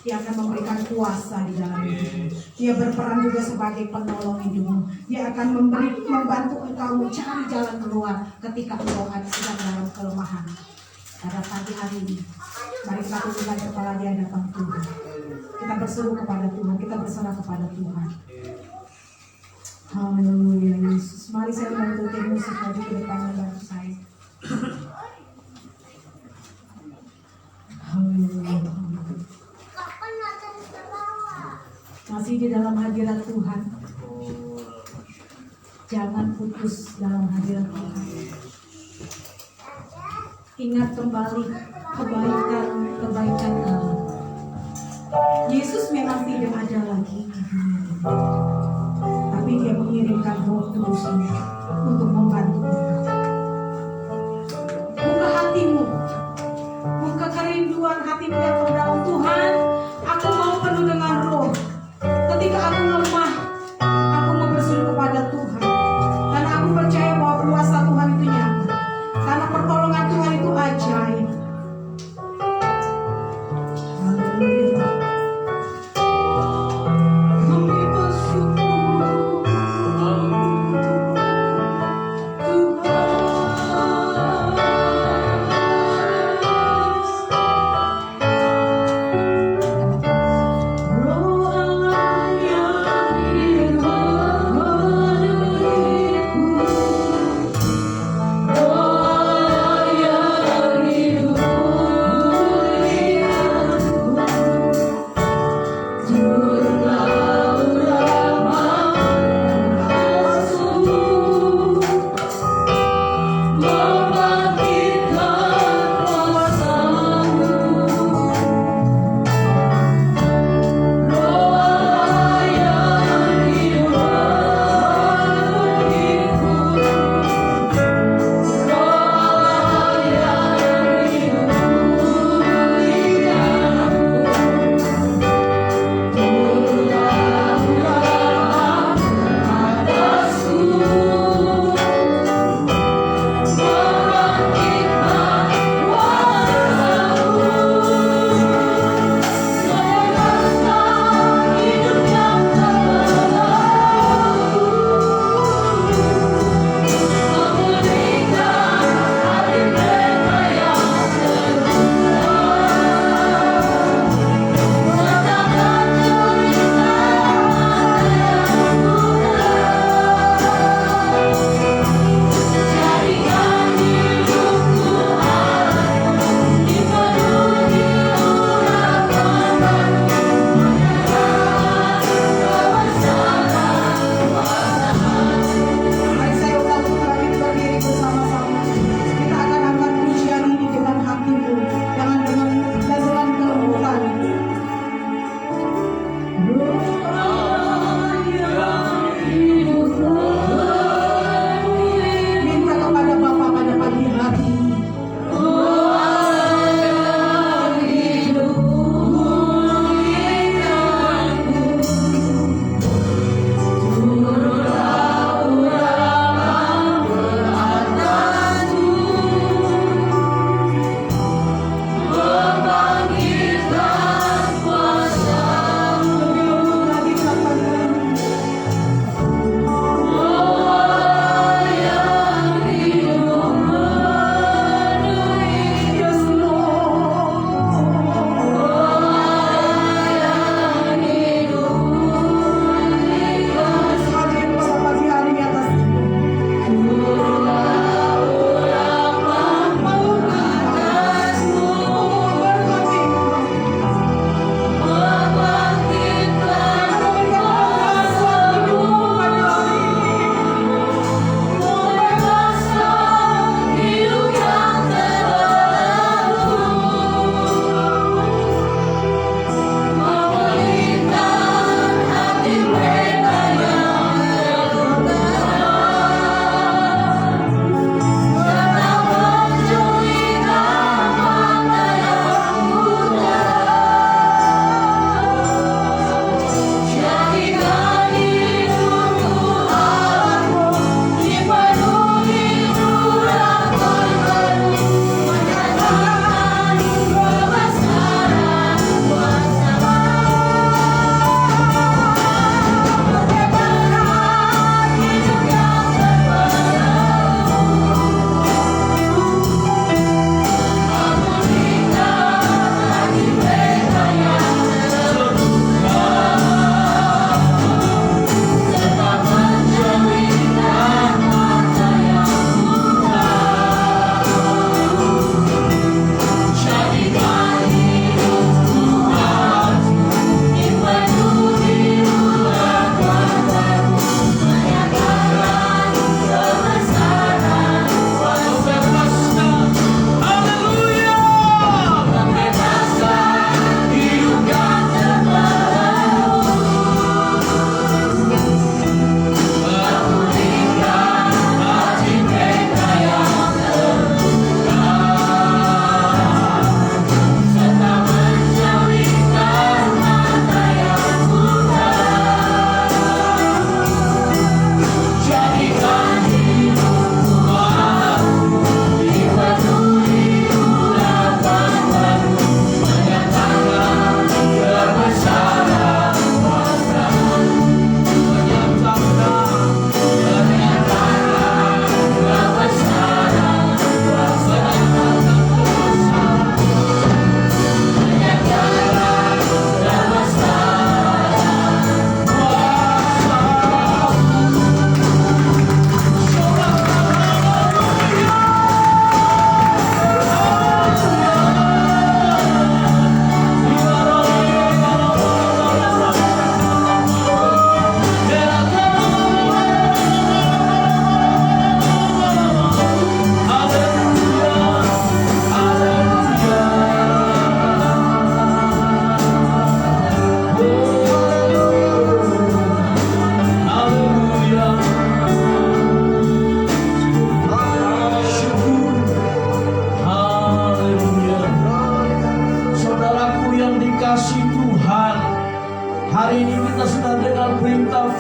Dia akan memberikan kuasa di dalam hidupmu. Dia berperan juga sebagai penolong hidupmu. Dia akan membantu engkau mencari jalan keluar ketika engkau sedang dalam kelemahan. Pada pagi hari ini, mari kita tundukkan kepala di hadapan Tuhan. Kita berseru kepada Tuhan, kita berserah kepada Tuhan. Haleluya Yesus. Mari saya bantu tim musik lagi ke depan membantu saya. Haleluya. Masih di dalam hadirat Tuhan. Jangan putus dalam hadirat Tuhan. Ingat kembali kebaikan Allah. Yesus memang tidak ada lagi di dunia ini, tapi dia mengirimkan Roh Kudus-Nya untuk membantu kita. Buka hatimu, buka kerinduan hatimu yang terdalam. Tuhan, aku mau penuh dengan Roh. Ketika aku lemah, aku mau berseru kepada Tuhan, karena aku percaya bahwa kuasa Tuhan itu nyata, karena pertolongan Tuhan itu ajaib. Haleluya.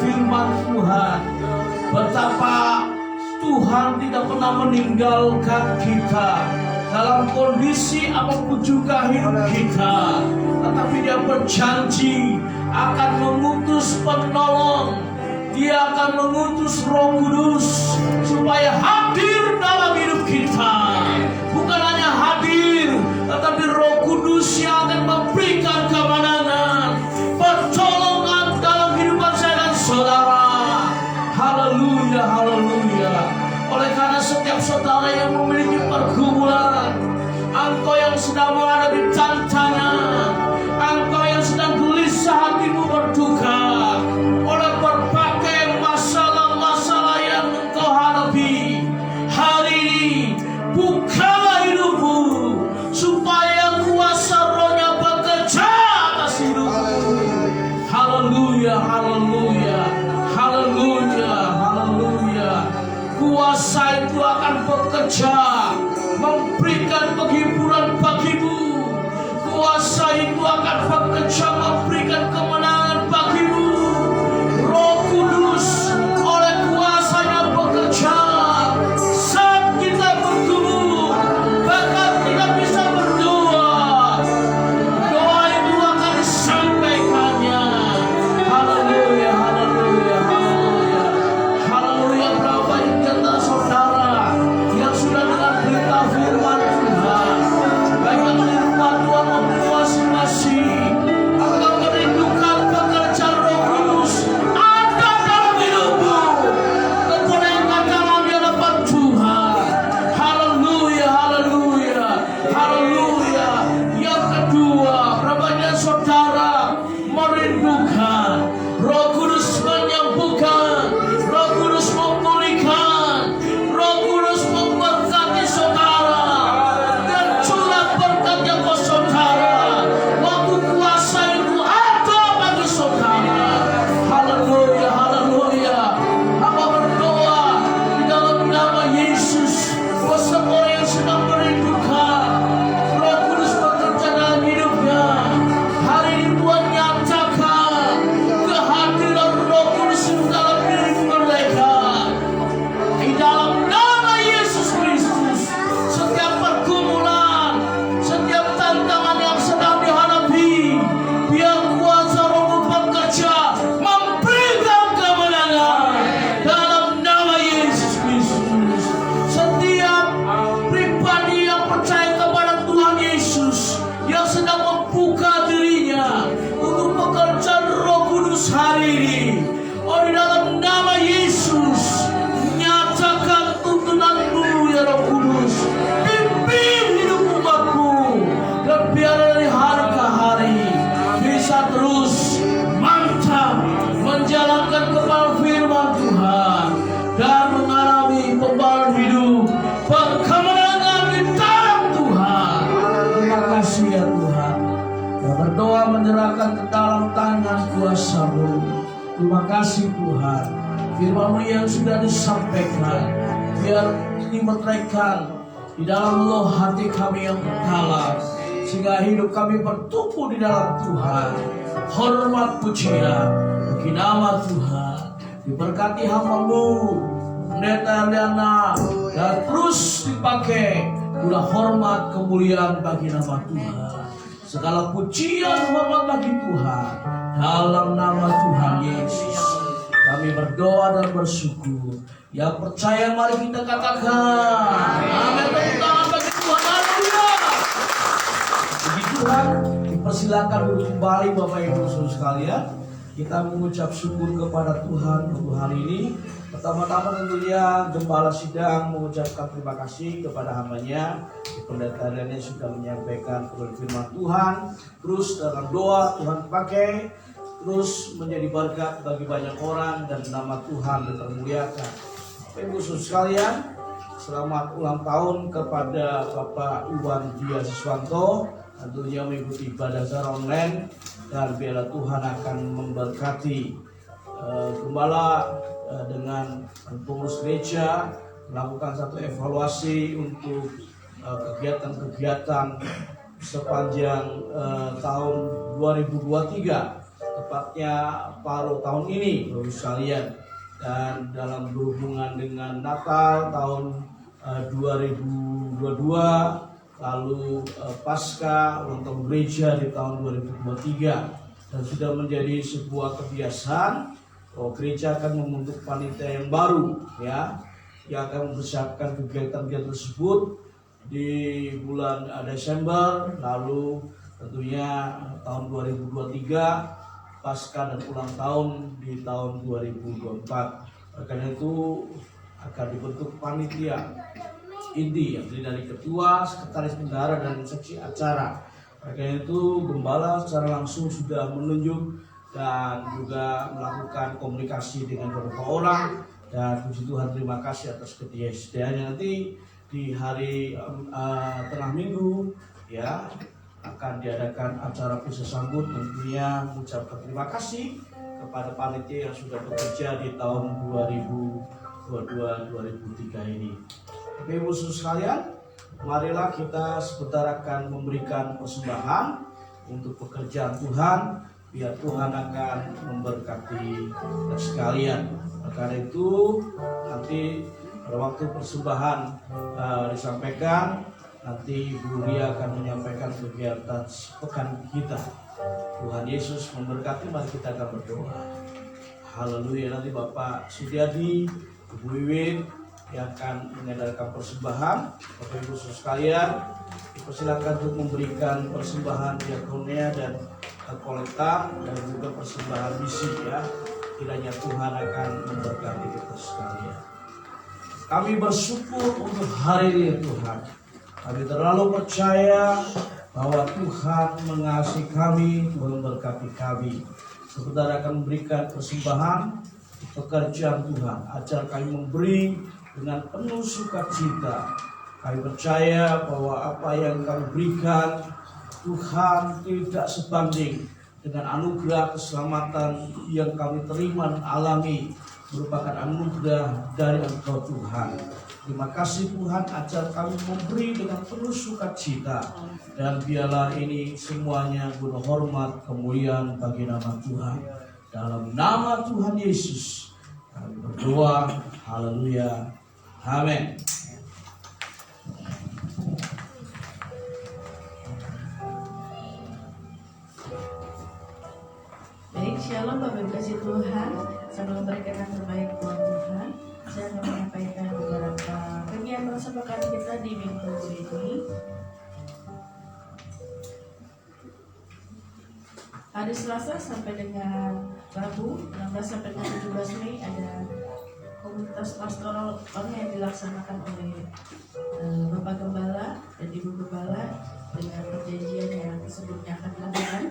firman Tuhan, betapa Tuhan tidak pernah meninggalkan kita dalam kondisi apapun juga hidup kita, tetapi Dia berjanji akan mengutus penolong. Dia akan mengutus Roh Kudus supaya hadir dalam hidup kita. Bukan hanya hadir, tetapi Roh Kudus yang akan memberikan kemenangan, pertolongan dalam kehidupan saya dan saudara. Haleluya, haleluya. Oleh karena setiap saudara yang memiliki pergumulan, engkau yang sedang menghadapi tantangan, engkau yang sedang gelisah hatimu berduka oleh berbagai masalah-masalah yang engkau hadapi, hari ini bukalah hidupmu supaya kuasa Roh-Nya bekerja atas hidupmu. Haleluya, haleluya, haleluya, haleluya. Kuasa itu akan bekerja memberikan penghiburan bagimu. Kuasa itu akan bekerja memberikan kemenangan bagimu. Roh Kudus oleh kuasanya bekerja saat kita bergumul, bahkan tidak bisa berdoa, doa itu akan disampaikannya. Haleluya, haleluya, haleluya, haleluya. Berapa di antara saudara yang sudah dengar berita firman Tuhan, baik yang di rumah Tuhan maupun masing-masing, engkau merindukan pekerjaan Roh Kudus ada dalam hidupmu, kepada yang katakan di hadapan Tuhan. Haleluya, haleluya, haleluya. Yang kedua, berapa saudara merindukan Roh Kudus menyembuhkan, Roh Kudus memulihkan, Roh Kudus memberkati saudara dan curah berkatnya ke saudara. Waktu kuasa itu ada bagi saudara. Haleluya, haleluya. Hamba berdoa di dalam nama Yesus, buat semua yang sedang merindukan Roh Kudus bekerja dalam hidupnya. Hari ini Tuhan nyatakan kehadiran Roh Kudus di dalam diri mereka. Di dalam nama Yesus Kristus, setiap pergumulan, setiap tantangan yang sedang dihadapi, biar kuasa Roh bekerja memberikan kemenangan dalam nama Yesus Kristus. Setiap pribadi yang percaya kepada Tuhan Yesus, yang sedang membuka dirinya untuk pekerjaan Roh Kudus hari ini, oh di dalam nama Yesus, nyatakan tuntunanmu ya Roh Kudus, pimpin hidup umatmu, dan biar dari hari ke hari bisa terus mantap menjalankan kepala firman Tuhan dan mengalami pembaruan hidup, berkemenangan di dalam Tuhan. Terima kasih ya Tuhan. Kita berdoa menyerahkan ke dalam tangan kuasa-Mu. Terima kasih Tuhan. Firman-Mu yang sudah disampaikan, biar dimeteraikan di dalam loh hati kami yang dalam, sehingga hidup kami bertumbuh di dalam Tuhan. Hormat pujian bagi nama Tuhan. Diberkati hamba-Mu Pendeta Eliana, dan terus dipakai guna hormat kemuliaan bagi nama Tuhan. Segala pujian hormat bagi Tuhan dalam nama Tuhan Yesus. Kami berdoa dan bersyukur. Yang percaya mari kita katakan amin. Tepuk tangan bagi Tuhan. Haleluya. Puji Tuhan. Dipersilakan duduk kembali Bapak Ibu Saudara sekalian. Kita mengucap syukur kepada Tuhan untuk hari ini. Pertama-tama tentunya Gembala Sidang mengucapkan terima kasih kepada hambanya Pendeta Eliana yang sudah menyampaikan firman Tuhan. Terus dalam doa Tuhan pakai, terus menjadi berkat bagi banyak orang dan nama Tuhan dipermuliakan. Bapak Ibu Saudara sekalian, selamat ulang tahun kepada Bapak Iwan Dia Siswanto. Tentunya mengikuti ibadah secara online, dan biarlah Tuhan akan memberkati Gembala dengan pengurus gereja melakukan satu evaluasi untuk kegiatan-kegiatan sepanjang tahun 2023. tepatnya paruh tahun ini, Bapak sekalian. Dan dalam berhubungan dengan Natal tahun 2022, lalu pasca ulang tahun gereja di tahun 2023, dan sudah menjadi sebuah kebiasaan bahwa gereja akan membentuk panitia yang baru, ya, yang akan mempersiapkan kegiatan-kegiatan tersebut di bulan Desember, lalu tentunya tahun 2023 pasca dan ulang tahun di tahun 2024. Karena itu akan dibentuk panitia inti yang terdiri dari ketua, sekretaris bendahara, dan seksi acara. Karena itu gembala secara langsung sudah menunjuk dan juga melakukan komunikasi dengan beberapa orang, dan puji Tuhan terima kasih atas kesediaannya. Nanti di hari tengah minggu, ya, akan diadakan acara pisah sambut, tentunya mengucapkan terima kasih kepada panitia yang sudah bekerja di tahun 2022-2023 ini. Bapak Ibu sekalian, marilah kita sebentar akan memberikan persembahan untuk pekerjaan Tuhan, biar Tuhan akan memberkati kita sekalian. Karena itu nanti pada waktu persembahan disampaikan, nanti Bu Ria akan menyampaikan kegiatan pekan kita. Tuhan Yesus memberkati, mari kita akan berdoa. Haleluya. Nanti Bapak Sudiadi, Ibu Wiwin yang akan mengedarkan persembahan. Bapak Ibu sekalian, dipersilakan untuk memberikan persembahan diakonia dan kolekta, dan juga persembahan misi, ya. Kiranya Tuhan akan memberkati kita sekalian. Kami bersyukur untuk hari ini, Tuhan. Kami terlalu percaya bahwa Tuhan mengasihi kami, Tuhan memberkati kami. Sebentar akan memberikan persembahan pekerjaan Tuhan, ajar kami memberi dengan penuh sukacita. Kami percaya bahwa apa yang kami berikan, Tuhan tidak sebanding dengan anugerah keselamatan yang kami terima dan alami, merupakan anugerah dari Engkau Tuhan. Terima kasih Tuhan, ajar kami memberi dengan penuh sukacita, dan biarlah ini semuanya guna hormat kemuliaan bagi nama Tuhan. Dalam nama Tuhan Yesus kami berdoa, haleluya, amin. Baik, shalom Bapak Ibu kasih Tuhan. Sebelum berkenan terbaik buat Tuhan, saya mau menyampaikan beberapa kegiatan persembahan kita di minggu ini. Hari Selasa sampai dengan Rabu 16 sampai dengan 17 Mei ada komunitas pastoral yang dilaksanakan oleh Bapak Gembala dan Ibu Gembala dengan perjanjian yang sebelumnya akan dilakukan.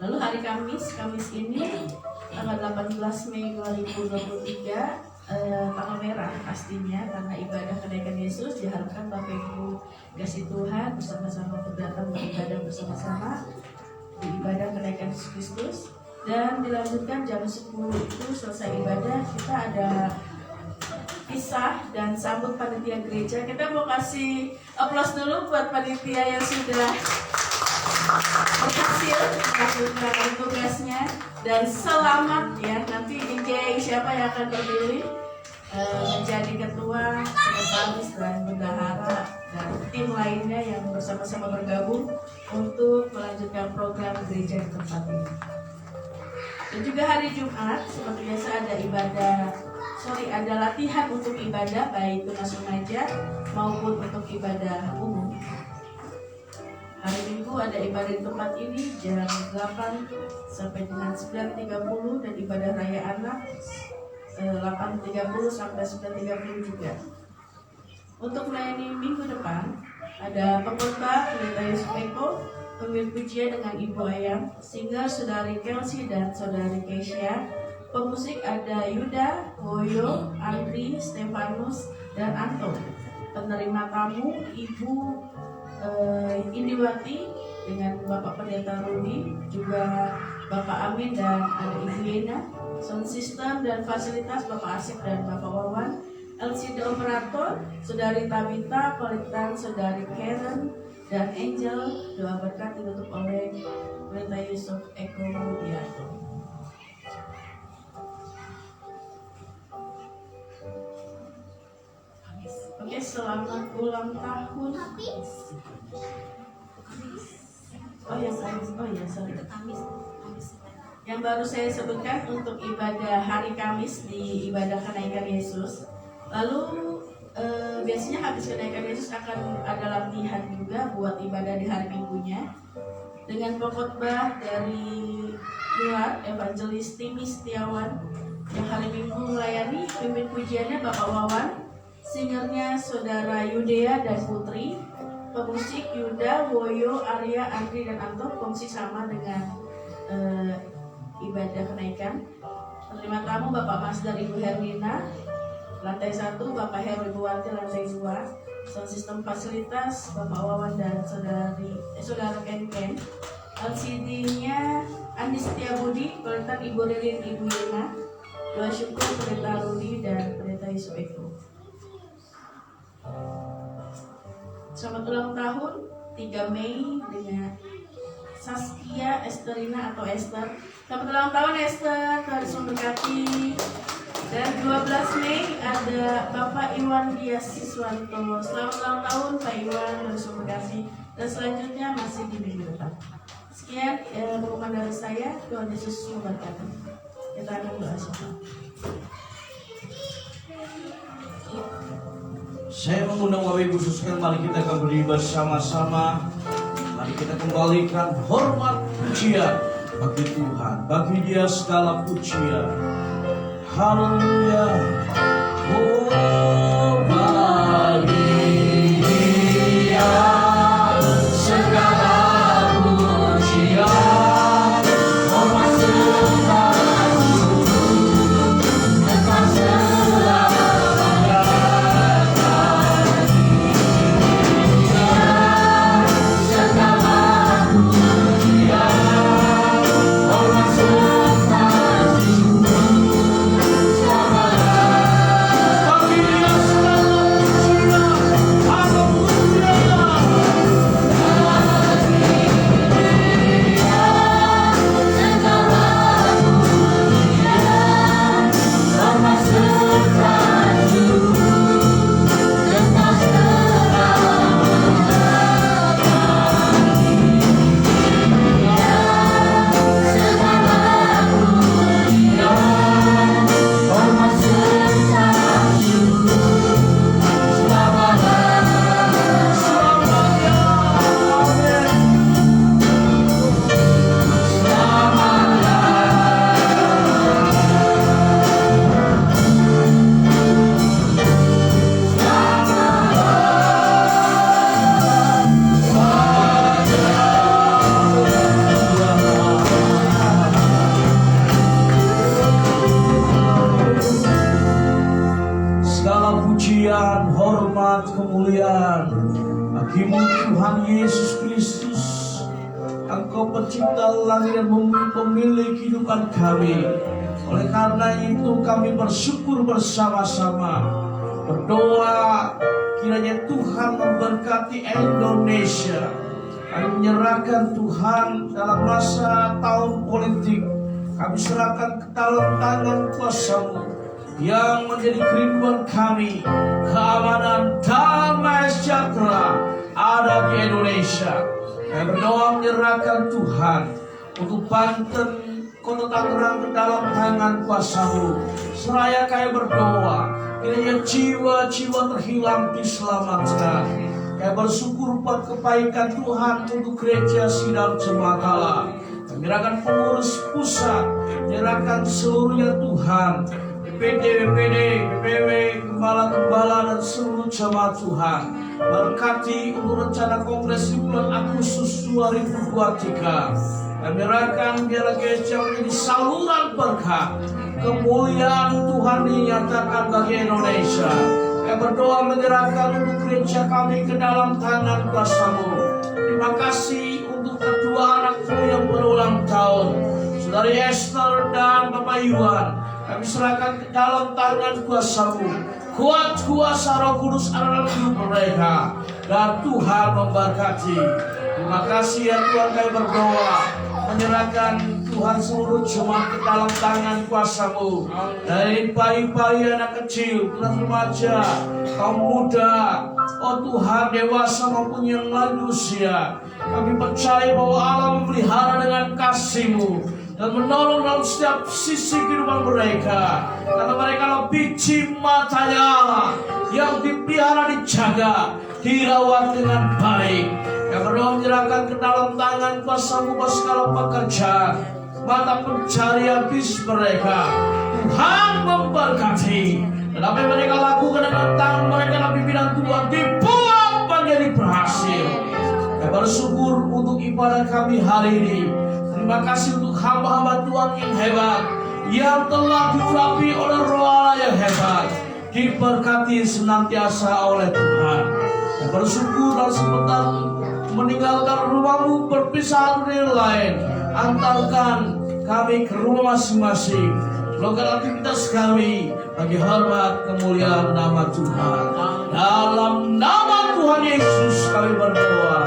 Lalu hari Kamis ini tanggal 18 Mei 2023, tanggal merah pastinya, karena ibadah kenaikan Yesus. Diharapkan Bapak Ibu kasih Tuhan bersama-sama datang beribadah bersama-sama di ibadah kenaikan Yesus Kristus. Dan dilanjutkan jam 10 itu selesai ibadah, kita ada pisah dan sambut panitia gereja. Kita mau kasih aplaus dulu buat panitia yang sudah berhasil melakukan tugasnya, dan selamat ya. Nanti DJ siapa yang akan terpilih menjadi ketua, sekretaris, dan bendahara, dan tim lainnya yang bersama-sama bergabung untuk melanjutkan program gereja di tempat ini. Dan juga hari Jumat seperti biasa ada latihan untuk ibadah, baik tunas remaja maupun untuk ibadah umum. Hari Minggu ada ibadah di tempat ini jam 8 sampai dengan 9.30, dan ibadah raya anak 8.30 sampai 9.30 juga. Untuk melayani minggu depan ada pengkhotbah Pendeta Yusuf Eko, pemimpin pujian dengan Ibu Ayam, singer Saudari Kelsey dan Saudari Keisha, pemusik ada Yuda, Boyo, Andri, Stefanus, dan Anton. Penerima tamu Ibu Indiwati dengan Bapak Pendeta Rudi, juga Bapak Amin dan ada Ibu Yena. Sound system dan fasilitas Bapak Asif dan Bapak Wawan. LCD operator Saudari Tabita, kolektan Saudari Karen dan Angel. Doa berkat ditutup oleh Pendeta Yusuf Eko Mudianto. Oke, selamat ulang tahun. Oh ya, sorry. Yang baru saya sebutkan untuk ibadah hari Kamis di ibadah kenaikan Yesus. Lalu biasanya habis kenaikan Yesus akan ada latihan juga buat ibadah di hari Minggunya dengan pengkhotbah dari luar Evangelis Timi Setiawan yang hari Minggu melayani. Pimpin pujiannya Bapak Wawan, singernya Saudara Yudea dan Putri, pemusik Yuda, Woyo, Arya, Andri, dan Anto. Fungsi sama dengan ibadah kenaikan. Penerima tamu Bapak Mas dan Ibu Herlina, lantai 1 Bapak Heru Ibu Wati, lantai 2. Sound system fasilitas Bapak Wawan dan Saudara Ken. LCD-nya Andi Setiabudi, pelintan Ibu Lilin, Ibu Yena. Doa syukur Pendeta Rudi dan Pendeta Yusuf Eko. Selamat ulang tahun 3 Mei dengan Saskia Esterina atau Esther. Selamat ulang tahun Esther, Tuhan Yesus memberkati. Dan 12 Mei ada Bapak Iwan Dias Siswanto. Selamat ulang tahun Pak Iwan, Tuhan Yesus memberkati. Dan selanjutnya masih di minggu depan. Sekian pengumuman dari saya. Tuhan Yesus memberkati. Kita akan doa sama. Saya mengundang Bapak Ibu sekalian, mari kita kembali bersama-sama. Mari kita kembalikan hormat pujian bagi Tuhan, bagi Dia segala pujian. Haleluya. Oh, bagi Dia segala pujian, hormat serta syukur, tetap selamanya. Pujian, hormat, kemuliaan bagimu Tuhan Yesus Kristus. Engkau pencipta langit dan bumi, pemilik kehidupan kami. Oleh karena itu kami bersyukur bersama-sama, berdoa kiranya Tuhan memberkati Indonesia. Kami menyerahkan Tuhan dalam masa tahun politik, kami serahkan ke dalam tangan kuasa-Mu yang menjadi kerinduan kami. Keamanan, damai sejahtera ada di Indonesia. Kami berdoa menyerahkan Tuhan untuk Banten, Kota Tangerang ke dalam tangan kuasa-Mu. Seraya kami berdoa kiranya jiwa-jiwa terhilang diselamatkan. Kami bersyukur buat kebaikan Tuhan untuk gereja Sidang Jemaat Allah. Kami menyerahkan pengurus pusat, menyerahkan seluruhnya Tuhan, BPD, BPW, gembala-gembala dan seluruh jemaat Tuhan. Berkati untuk rencana kongres di bulan Agustus 2023. Dan menyerahkan biarlah gereja menjadi saluran berkat, kemuliaan Tuhan dinyatakan bagi Indonesia. Kami berdoa menyerahkan untuk gereja kami ke dalam tangan kuasa-Mu. Terima kasih untuk kedua anakku yang berulang tahun, Saudari Esther dan Bapak Iwan. Kami serahkan ke dalam tangan kuasa-Mu. Kuat kuasa Roh Kudus adalah hidup mereka, dan Tuhan memberkati. Terima kasih ya Tuhan, kami berdoa menyerahkan Tuhan seluruh jemaat ke dalam tangan kuasa-Mu. Dari bayi-bayi, anak kecil, remaja, kaum muda, oh Tuhan, dewasa maupun yang lain usia, kami percaya bahwa Allah memelihara dengan kasih-Mu dan menolong dalam setiap sisi kehidupan mereka, karena mereka adalah biji matanya Allah yang dipelihara, dijaga, dirawat dengan baik. Yang kedua, menyerahkan ke dalam tangan kuasa-Mu segala pekerjaan, mata pencarian bisnis mereka. Tuhan memberkati, dan apa yang mereka lakukan dengan tangan mereka dalam bidang Tuhan dibuat menjadi berhasil. Kami bersyukur untuk ibadah kami hari ini. Terima kasih untuk hamba-hamba Tuhan yang hebat, yang telah diurapi oleh Roh Allah yang hebat, diberkati senantiasa oleh Tuhan. Kami bersyukur dan sebentar meninggalkan rumah-Mu, berpisah dari yang lain. Antarkan kami ke rumah masing-masing. Lakukan aktivitas kami bagi hormat kemuliaan nama Tuhan. Dalam nama Tuhan Yesus kami berdoa.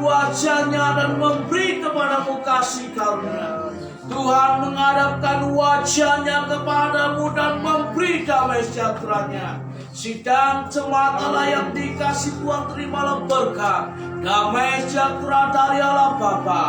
Wajahnya dan memberi kepadamu kasih karunia. Tuhan menghadapkan wajahnya kepadamu dan memberi damai sejahtera-Nya. Sidang jemaat Allah yang dikasih Tuhan, terimalah berkat, damai sejahtera dari Allah Bapa,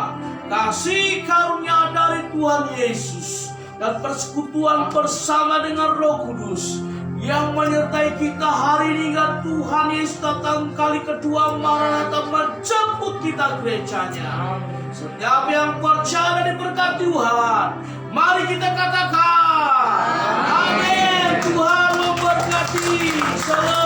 kasih karunia dari Tuhan Yesus, dan persekutuan bersama dengan Roh Kudus yang menyertai kita hari ini hingga Tuhan Yesus datang kali kedua, Maranatha, menjemput kita gerejanya. Setiap yang percaya diberkati Tuhan, mari kita katakan amin. Tuhan memberkati. Salam.